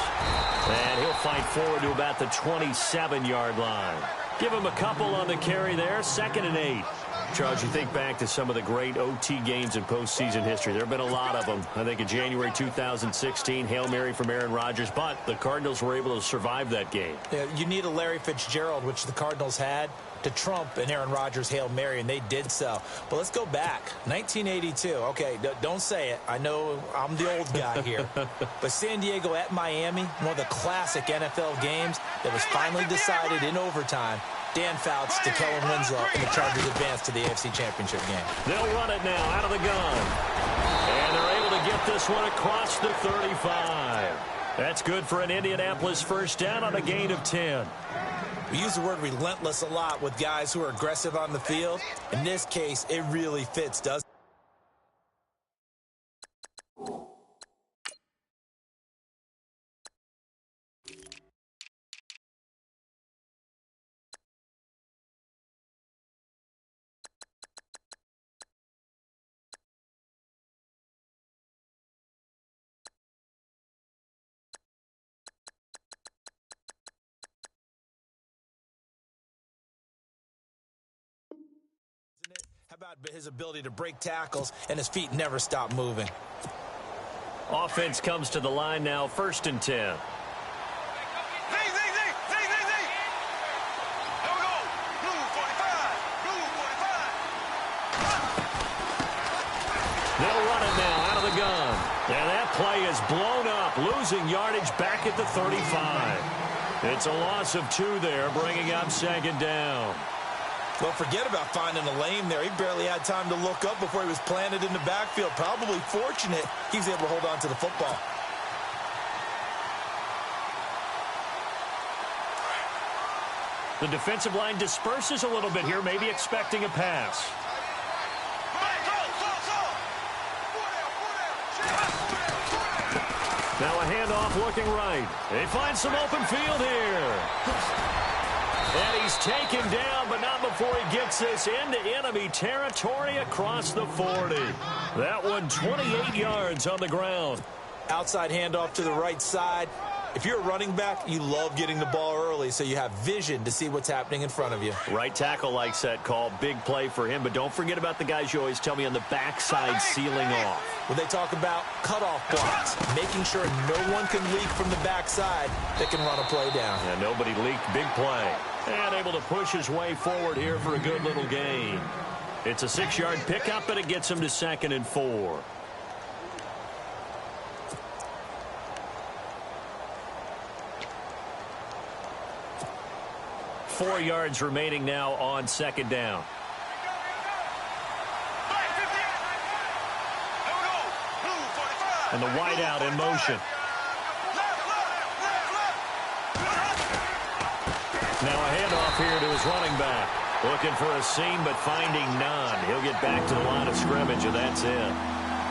And he'll fight forward to about the 27-yard line. Give him a couple on the carry there. 2nd and 8. Charles, you think back to some of the great OT games in postseason history. There have been a lot of them. I think in January 2016, Hail Mary from Aaron Rodgers, but the Cardinals were able to survive that game. Yeah, you need a Larry Fitzgerald, which the Cardinals had, to trump an Aaron Rodgers Hail Mary, and they did so. But let's go back. 1982. Okay, don't say it. I know I'm the old guy here. But San Diego at Miami, one of the classic NFL games that was finally decided in overtime. Dan Fouts to Kellen Winslow, and the Chargers advance to the AFC Championship game. They'll run it now out of the gun. And they're able to get this one across the 35. That's good for an Indianapolis first down on a gain of 10. We use the word relentless a lot with guys who are aggressive on the field. In this case, it really fits, doesn't it? How about his ability to break tackles and his feet never stop moving? Offense comes to the line now, 1st and 10. Here we go. Blue 45. Blue 45. They'll run it now out of the gun. And that play is blown up, losing yardage back at the 35. It's a loss of 2 there, bringing up 2nd down. Well, forget about finding a lane there. He barely had time to look up before he was planted in the backfield. Probably fortunate he was able to hold on to the football. The defensive line disperses a little bit here, maybe expecting a pass. Now a handoff looking right. They find some open field here. And he's taken down, but not before he gets this into enemy territory across the 40. That one 28 yards on the ground. Outside handoff to the right side. If you're a running back, you love getting the ball early so you have vision to see what's happening in front of you. Right tackle likes that call. Big play for him, but don't forget about the guys you always tell me on the backside sealing off. When they talk about cutoff blocks, making sure no one can leak from the backside that can run a play down. Yeah, nobody leaked. Big play. And able to push his way forward here for a good little gain. It's a 6-yard pickup, and it gets him to 2nd and 4. Four yards remaining now on 2nd down. And the wideout in motion. Now a handoff here to his running back. Looking for a seam, but finding none. He'll get back to the line of scrimmage, and that's it.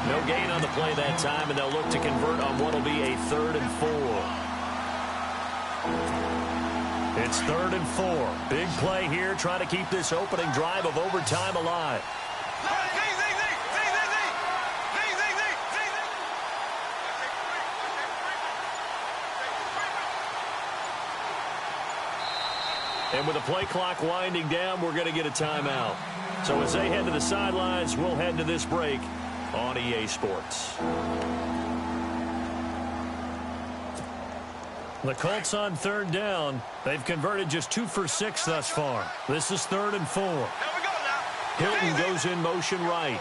No gain on the play that time, and they'll look to convert on what will be a 3rd and 4. It's 3rd and 4. Big play here, trying to keep this opening drive of overtime alive. And with the play clock winding down, we're going to get a timeout. So as they head to the sidelines, we'll head to this break on EA Sports. The Colts on 3rd down. They've converted just 2 for 6 thus far. This is 3rd and 4. Hilton goes in motion right.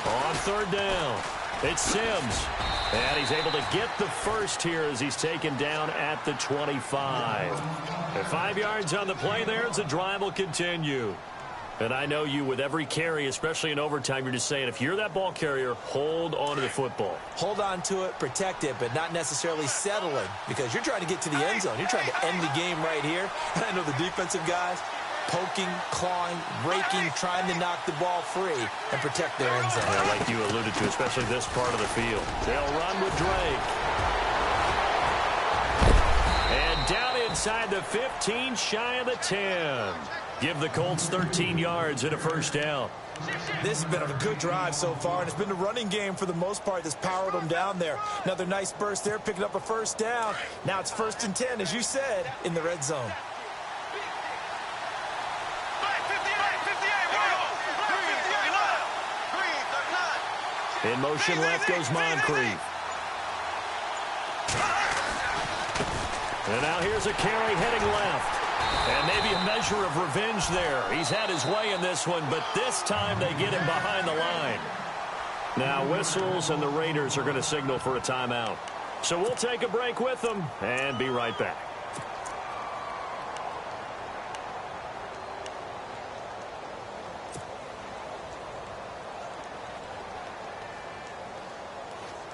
On third down. It's Sims. And he's able to get the first here as he's taken down at the 25. And 5 yards on the play there as the drive will continue. And I know you, with every carry, especially in overtime, you're just saying, if you're that ball carrier, hold on to the football. Hold on to it, protect it, but not necessarily settling, because you're trying to get to the end zone. You're trying to end the game right here. And I know the defensive guys poking, clawing, raking, trying to knock the ball free and protect their end zone. Yeah, like you alluded to, especially this part of the field. They'll run with Drake. And down inside the 15, shy of the 10. Give the Colts 13 yards and a first down. This has been a good drive so far, and it's been the running game for the most part that's powered them down there. Another nice burst there, picking up a first down. Now it's 1st and 10, as you said, in the red zone. In motion left goes Moncrief. And now here's a carry heading left. And maybe a measure of revenge there. He's had his way in this one, but this time they get him behind the line. Now whistles, and the Raiders are going to signal for a timeout. So we'll take a break with them and be right back.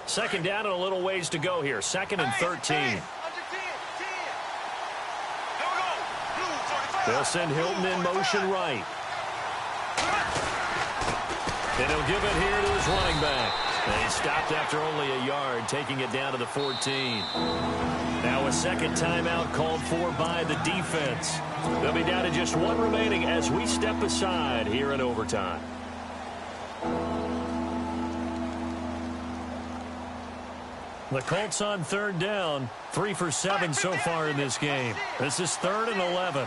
Second down and a little ways to go here. 2nd and 13. They'll send Hilton in motion right. And he'll give it here to his running back. And he stopped after only a yard, taking it down to the 14. Now a second timeout called for by the defense. They'll be down to just one remaining as we step aside here in overtime. The Colts on third down, 3 for 7 so far in this game. This is 3rd and 11.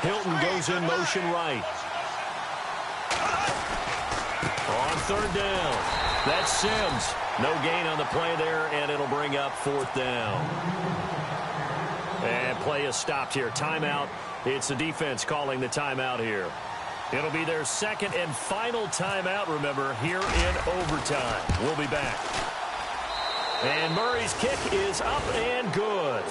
Hilton goes in motion right. On third down, that's Sims. No gain on the play there, and it'll bring up 4th down. And play is stopped here. Timeout. It's the defense calling the timeout here. It'll be their second and final timeout, remember, here in overtime. We'll be back. And Murray's kick is up and good.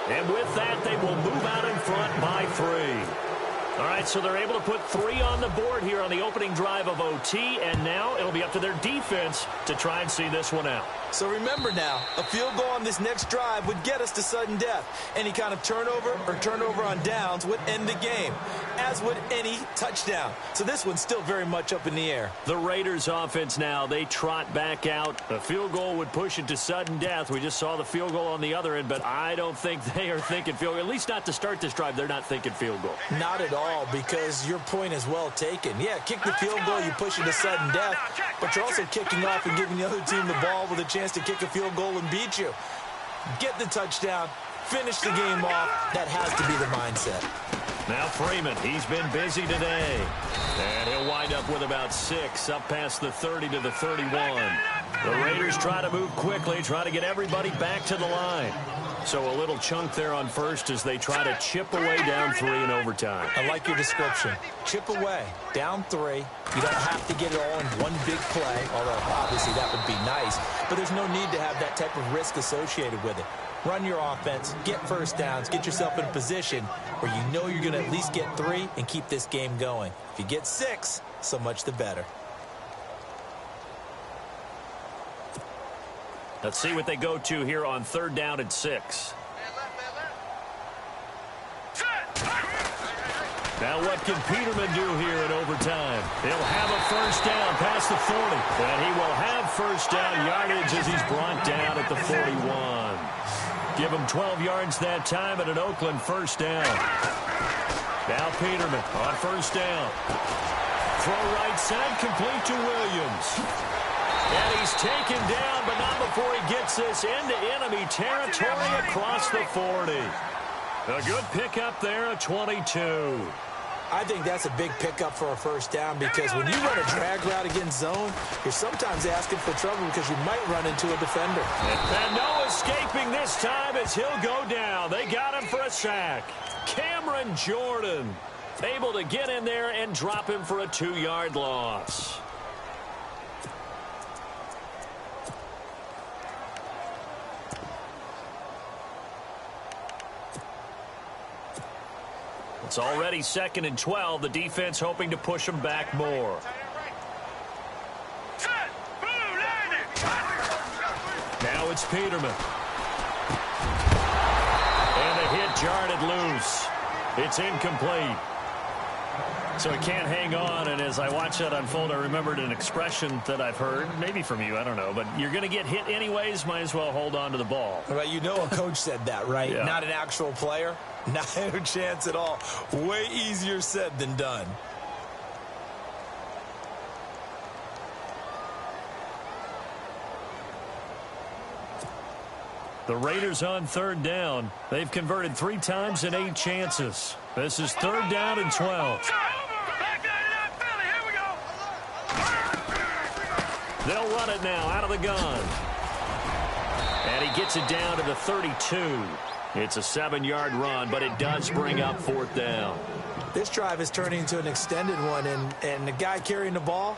And with that, they will move out in front by 3. All right, so they're able to put 3 on the board here on the opening drive of OT, and now it'll be up to their defense to try and see this one out. So remember now, a field goal on this next drive would get us to sudden death. Any kind of turnover or turnover on downs would end the game, as would any touchdown. So this one's still very much up in the air. The Raiders offense now, they trot back out. A field goal would push it to sudden death. We just saw the field goal on the other end, but I don't think they are thinking field goal. At least not to start this drive, they're not thinking field goal. Not at all, because your point is well taken. Yeah, kick the field goal, you push it to sudden death, but you're also kicking off and giving the other team the ball with a chance to kick a field goal and beat you. Get the touchdown, finish the game off. That has to be the mindset. Now Freeman, he's been busy today. And he'll wind up with about 6, up past the 30 to the 31. The Raiders try to move quickly, try to get everybody back to the line. So a little chunk there on first as they try to chip away down 3 in overtime. I like your description. Chip away, down 3. You don't have to get it all in one big play, although obviously that would be nice. But there's no need to have that type of risk associated with it. Run your offense, get first downs, get yourself in a position where you know you're going to at least get 3 and keep this game going. If you get 6, so much the better. Let's see what they go to here on 3rd down and 6. Now what can Peterman do here in overtime? He'll have a first down past the 40. And he will have first down yardage as he's brought down at the 41. Give him 12 yards that time at an Oakland first down. Now Peterman on first down. Throw right side, complete to Williams. And he's taken down, but not before he gets this into enemy territory across the 40. A good pickup there at 22. I think that's a big pickup for a first down, because when you run a drag route against zone, you're sometimes asking for trouble because you might run into a defender. And no escaping this time as he'll go down. They got him for a sack. Cameron Jordan able to get in there and drop him for a 2-yard loss. It's already 2nd and 12. The defense hoping to push them back more. Now it's Peterman. And the hit jarred it loose. It's incomplete. So it can't hang on, and as I watch that unfold, I remembered an expression that I've heard, maybe from you, I don't know, but you're going to get hit anyways, might as well hold on to the ball. Well, you know a coach said that, right? Yeah. Not an actual player. Not a chance at all. Way easier said than done. The Raiders on 3rd down. They've converted 3 times in 8 chances. This is 3rd down and 12. They'll run it now out of the gun. And he gets it down to the 32. It's a 7-yard run, but it does bring up 4th down. This drive is turning into an extended one, and the guy carrying the ball,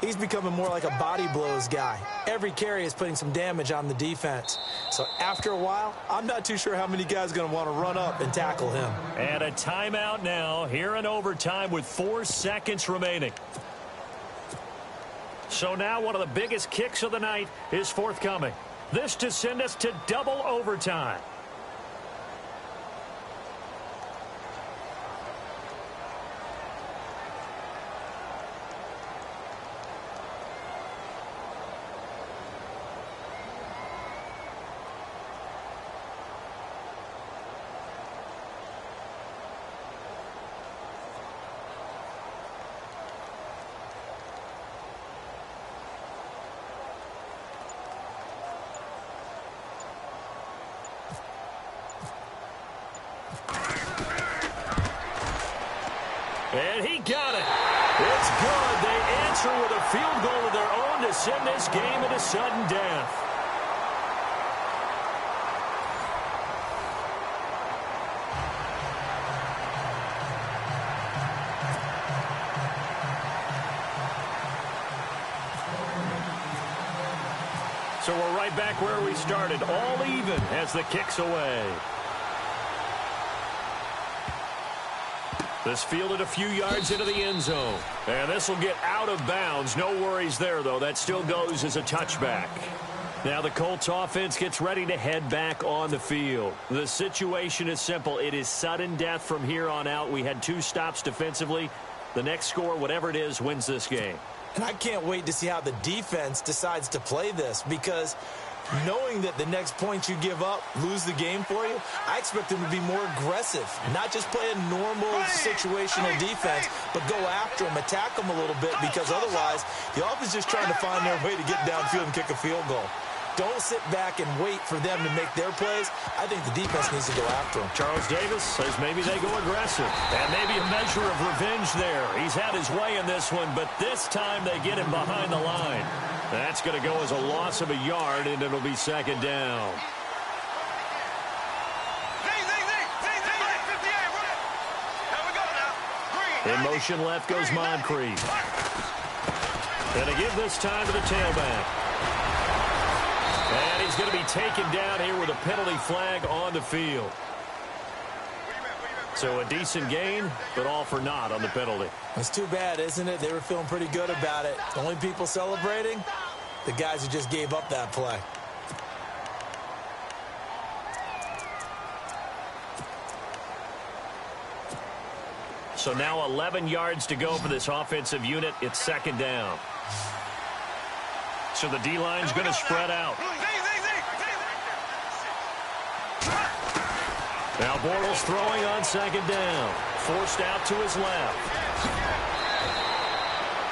he's becoming more like a body blows guy. Every carry is putting some damage on the defense. So after a while, I'm not too sure how many guys are going to want to run up and tackle him. And a timeout now here in overtime with 4 seconds remaining. So now one of the biggest kicks of the night is forthcoming. This to send us to double overtime. And he got it. It's good. They answer with a field goal of their own to send this game into sudden death. So we're right back where we started, all even as the kick's away. This fielded a few yards into the end zone. And this will get out of bounds. No worries there, though. That still goes as a touchback. Now the Colts offense gets ready to head back on the field. The situation is simple. It is sudden death from here on out. We had 2 stops defensively. The next score, whatever it is, wins this game. And I can't wait to see how the defense decides to play this, because knowing that the next points you give up lose the game for you, I expect them to be more aggressive, not just play a normal situational defense, but go after them, attack them a little bit, because otherwise the offense is just trying to find their way to get downfield and kick a field goal. Don't sit back and wait for them to make their plays. I think the defense needs to go after them. Charles Davis says maybe they go aggressive. And maybe a measure of revenge there. He's had his way in this one, but this time they get him behind the line. That's going to go as a loss of a yard, and it'll be 2nd down. In motion left goes Moncrief. And they give this time to the tailback. And he's going to be taken down here with a penalty flag on the field. So a decent gain, but all for naught on the penalty. It's too bad, isn't it? They were feeling pretty good about it. The only people celebrating, the guys who just gave up that play. So now 11 yards to go for this offensive unit. It's 2nd down. So the D-line's going to spread out. Now Bortles throwing on 2nd down. Forced out to his left.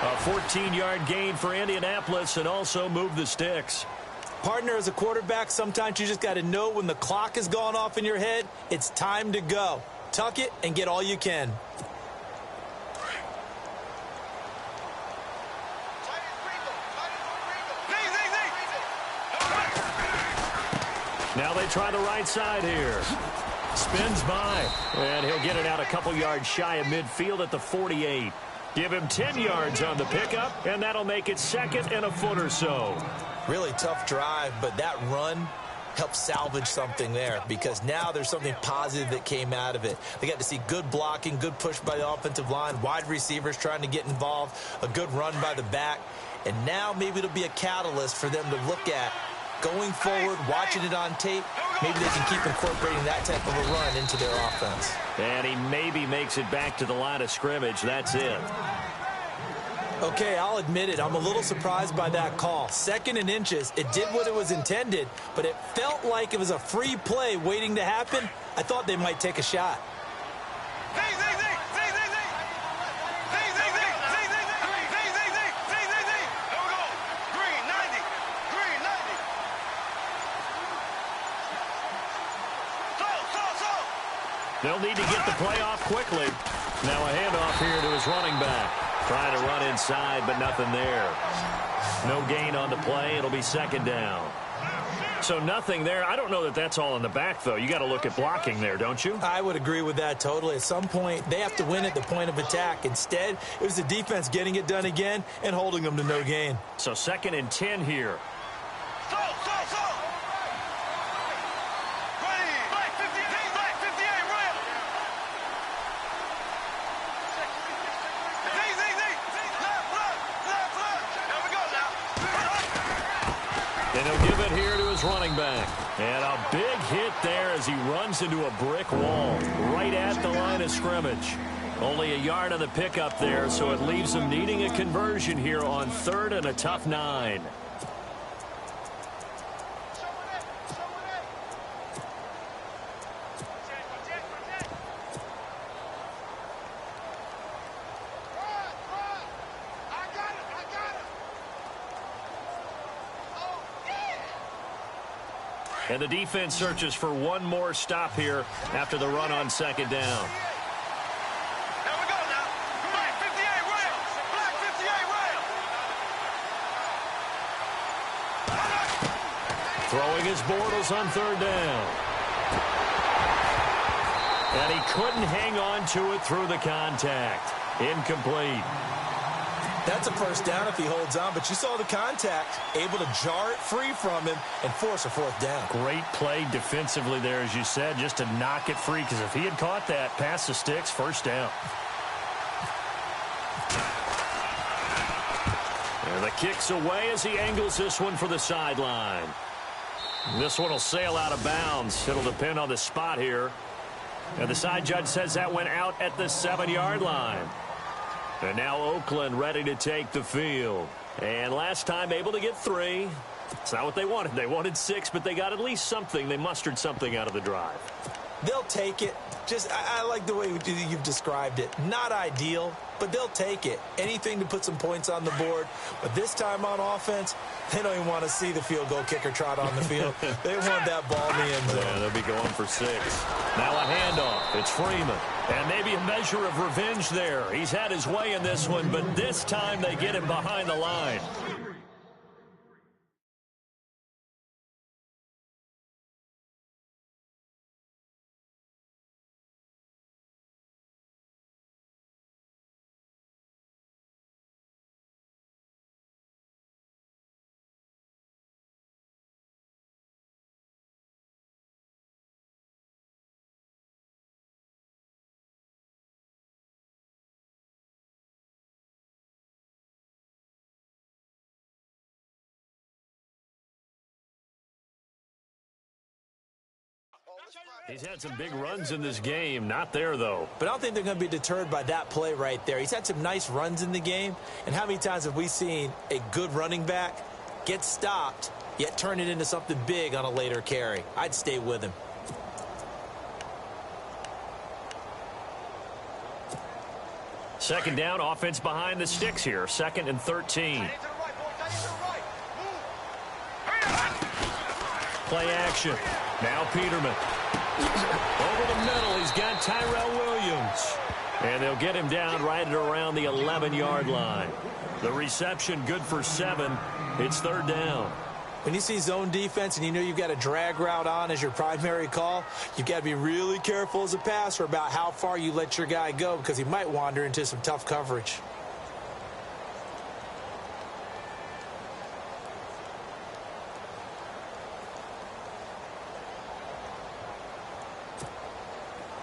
A 14-yard gain for Indianapolis, and also move the sticks. Partner, as a quarterback, sometimes you just got to know when the clock has gone off in your head, it's time to go. Tuck it and get all you can. Now they try the right side here. Spins by, and he'll get it out a couple yards shy of midfield at the 48. Give him 10 yards on the pickup, and that'll make it 2nd and a foot or so. Really tough drive, but that run, helped salvage something there, because now there's something positive that came out of it. They got to see good blocking, good push by the offensive line, wide receivers trying to get involved, a good run by the back, and now maybe it'll be a catalyst for them to look at going forward, watching it on tape. Maybe they can keep incorporating that type of a run into their offense. And he maybe makes it back to the line of scrimmage. That's it. Okay, I'll admit it. I'm a little surprised by that call. 2nd and inches. It did what it was intended, but it felt like it was a free play waiting to happen. I thought they might take a shot. They'll need to get the play off quickly. Now a handoff here to his running back. Trying to run inside, but nothing there. No gain on the play. It'll be 2nd down. So nothing there. I don't know that that's all in the back, though. You got to look at blocking there, don't you? I would agree with that totally. At some point, they have to win at the point of attack. Instead, it was the defense getting it done again and holding them to no gain. So 2nd and 10 here. And he'll give it here to his running back. And a big hit there as he runs into a brick wall right at the line of scrimmage. Only a yard on the pickup there, so it leaves him needing a conversion here on 3rd and a tough 9. And the defense searches for one more stop here after the run on 2nd down. Here we go now. Black 58 rail. Black 58 rail. Throwing his Bortles on 3rd down. And he couldn't hang on to it through the contact. Incomplete. That's a 1st down if he holds on, but you saw the contact, able to jar it free from him and force a 4th down. Great play defensively there, as you said, just to knock it free, because if he had caught that, past the sticks, 1st down. And the kick's away as he angles this one for the sideline. This one will sail out of bounds. It'll depend on the spot here. And the side judge says that went out at the 7-yard line. And now Oakland ready to take the field. And last time able to get 3. It's not what they wanted. They wanted 6, but they got at least something. They mustered something out of the drive. They'll take it. I like the way you've described it. Not ideal, but they'll take it. Anything to put some points on the board. But this time on offense, they don't even want to see the field goal kicker trot on the field. They want that ball in the end zone. Yeah, they'll be going for 6. Now a handoff. It's Freeman. And maybe a measure of revenge there. He's had his way in this one, but this time they get him behind the line. He's had some big runs in this game. Not there, though. But I don't think they're going to be deterred by that play right there. He's had some nice runs in the game. And how many times have we seen a good running back get stopped, yet turn it into something big on a later carry? I'd stay with him. Second down, offense behind the sticks here. 2nd and 13. Play action. Now Peterman. Over the middle, he's got Tyrell Williams. And they'll get him down right at around the 11-yard line. The reception good for 7. It's 3rd down. When you see zone defense and you know you've got a drag route on as your primary call, you've got to be really careful as a passer about how far you let your guy go, because he might wander into some tough coverage.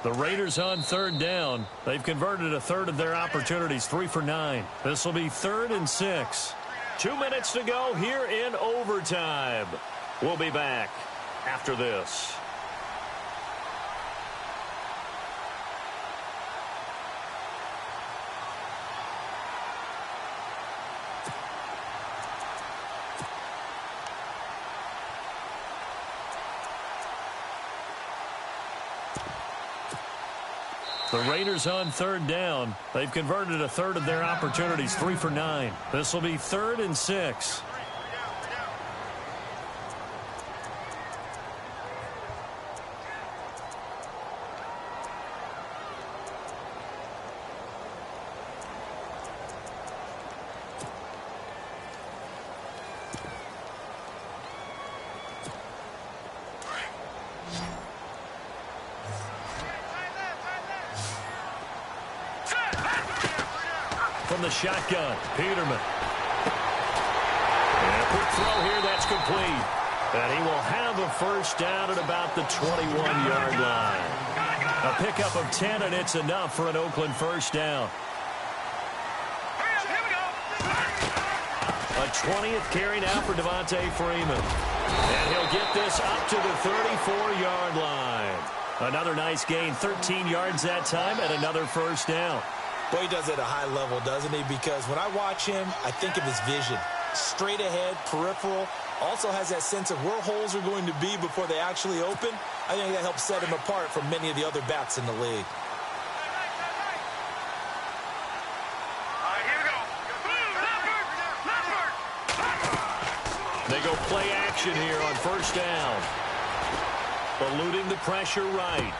The Raiders on third down. They've converted a third of their opportunities, 3 for 9. This will be 3rd and 6. 2 minutes to go here in overtime. We'll be back after this. The Raiders on third down. They've converted a third of their opportunities, 3 for 9. This will be 3rd and 6. From the shotgun, Peterman. And a quick throw here, that's complete. And he will have a first down at about the 21-yard line. A pickup of 10, and it's enough for an Oakland first down. A 20th carry now for Devontae Freeman. And he'll get this up to the 34-yard line. Another nice gain, 13 yards that time, and another first down. Boy, he does it at a high level, doesn't he? Because when I watch him, I think of his vision. Straight ahead, peripheral. Also has that sense of where holes are going to be before they actually open. I think that helps set him apart from many of the other bats in the league. All right, here we go. They go play action here on first down. Eluding the pressure right.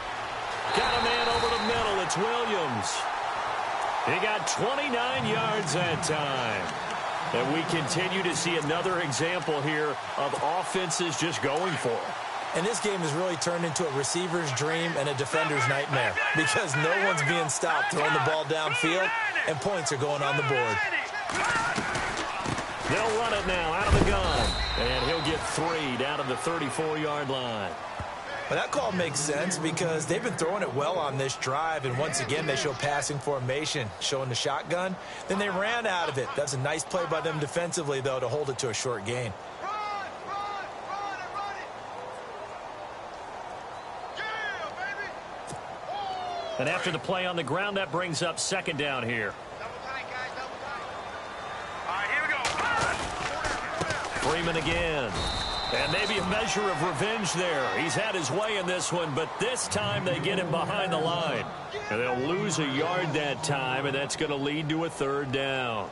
Got a man over the middle. It's Williams. He got 29 yards that time. And we continue to see another example here of offenses just going for it. And this game has really turned into a receiver's dream and a defender's nightmare because no one's being stopped throwing the ball downfield, and points are going on the board. They'll run it now out of the gun. And he'll get 3 down to the 34-yard line. Well, that call makes sense because they've been throwing it well on this drive, and once again they show passing formation, showing the shotgun. Then they ran out of it. That's a nice play by them defensively, though, to hold it to a short gain. And after the play on the ground, that brings up second down here. All right, here we go. Freeman again. And maybe a measure of revenge there. He's had his way in this one, but this time they get him behind the line. And they'll lose a yard that time, and that's going to lead to a third down.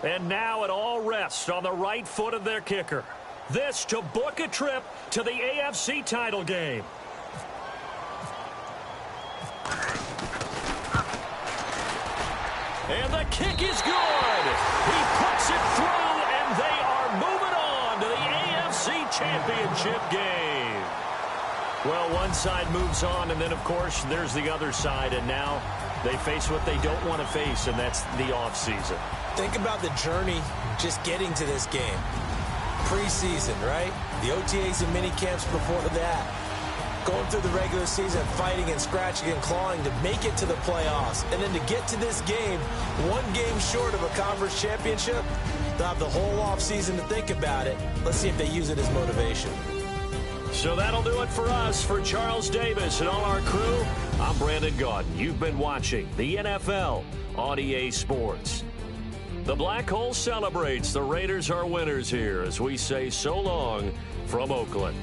And now it all rests on the right foot of their kicker. This to book a trip to the AFC title game. And the kick is good. He puts it through, and they are moving on to the AFC Championship game. Well, one side moves on, and then, of course, there's the other side, and now they face what they don't want to face, and that's the offseason. Think about the journey just getting to this game. Preseason, right? The OTAs and mini camps before that. Going through the regular season, fighting and scratching and clawing to make it to the playoffs. And then to get to this game, one game short of a conference championship, they'll have the whole offseason to think about it. Let's see if they use it as motivation. So that'll do it for us. For Charles Davis and all our crew, I'm Brandon Gaudin. You've been watching the NFL on EA Sports. The Black Hole celebrates. The Raiders are winners here as we say so long from Oakland.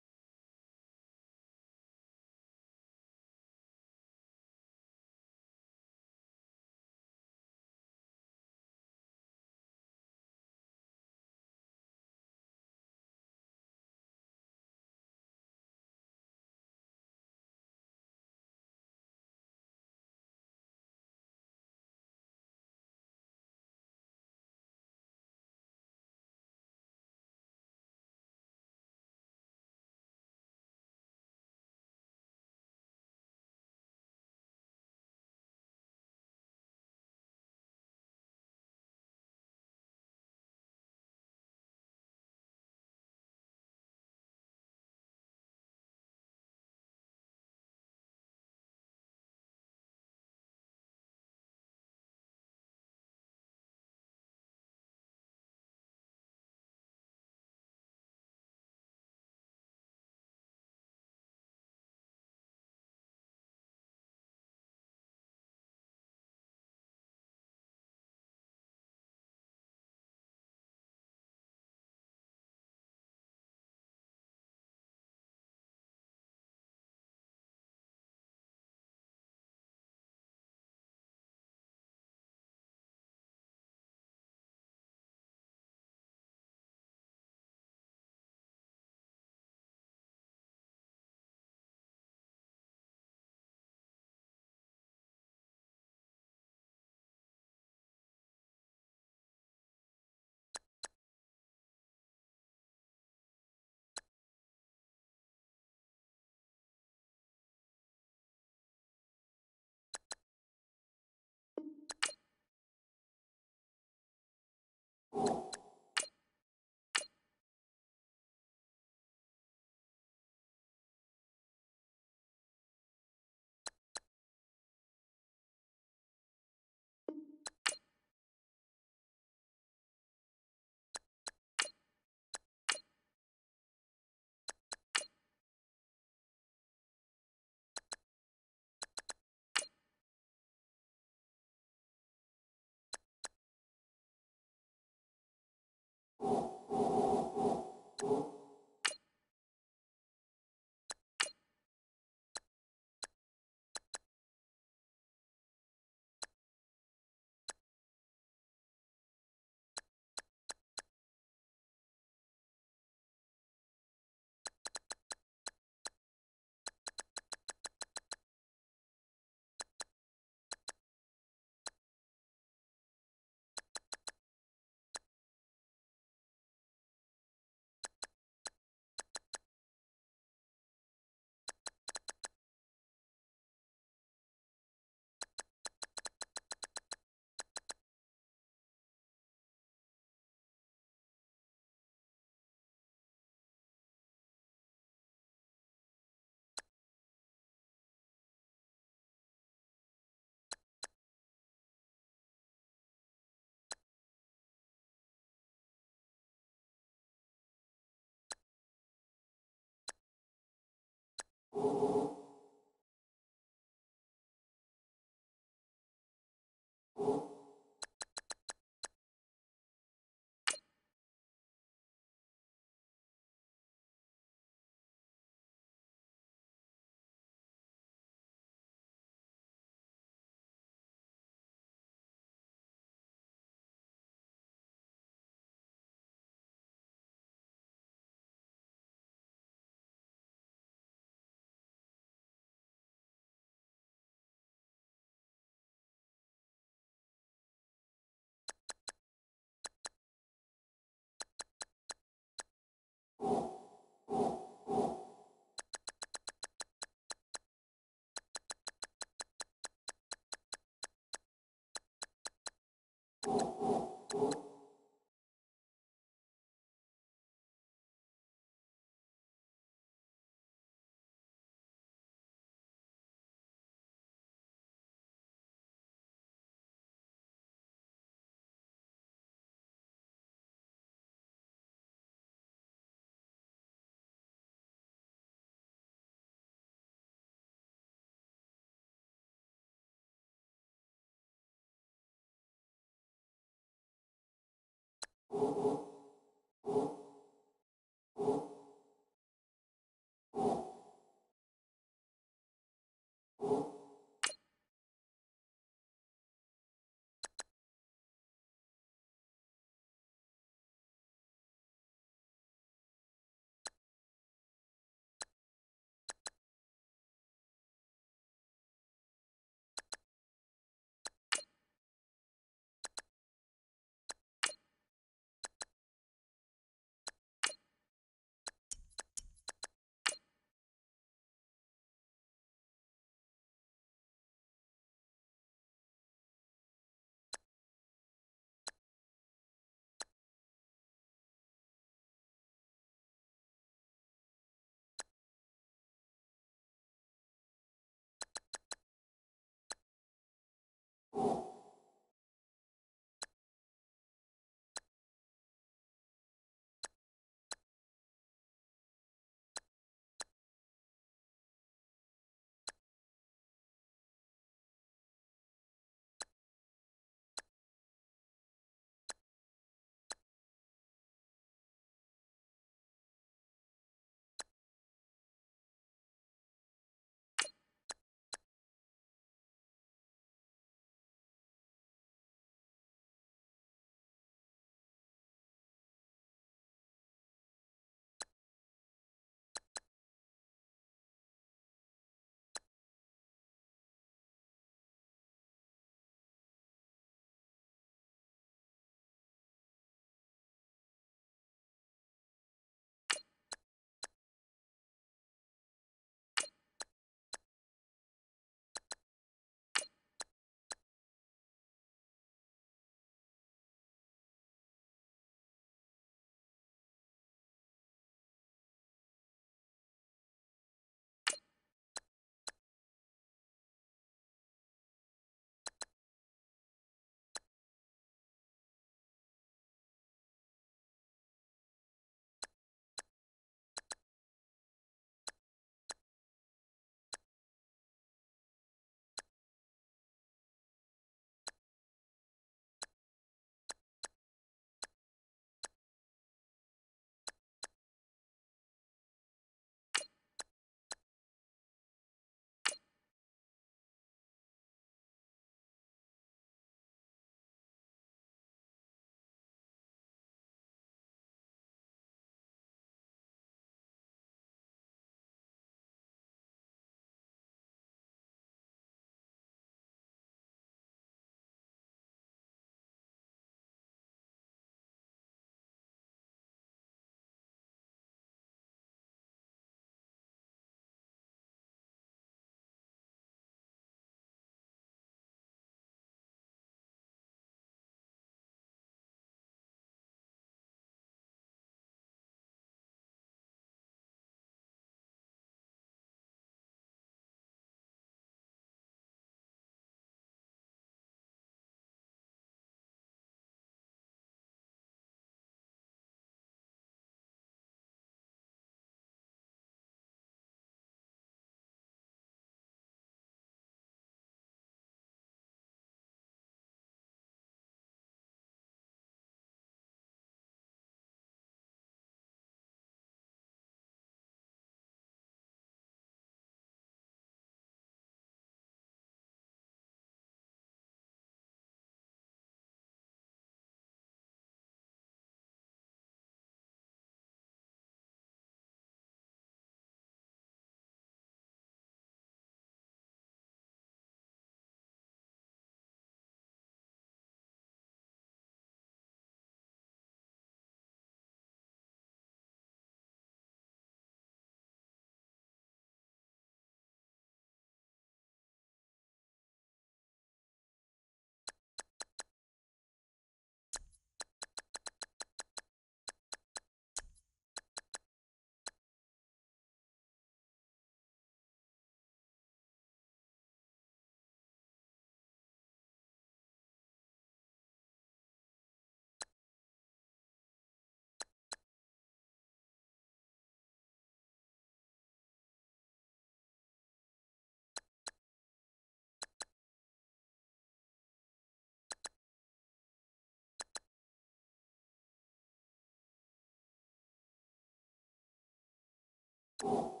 you.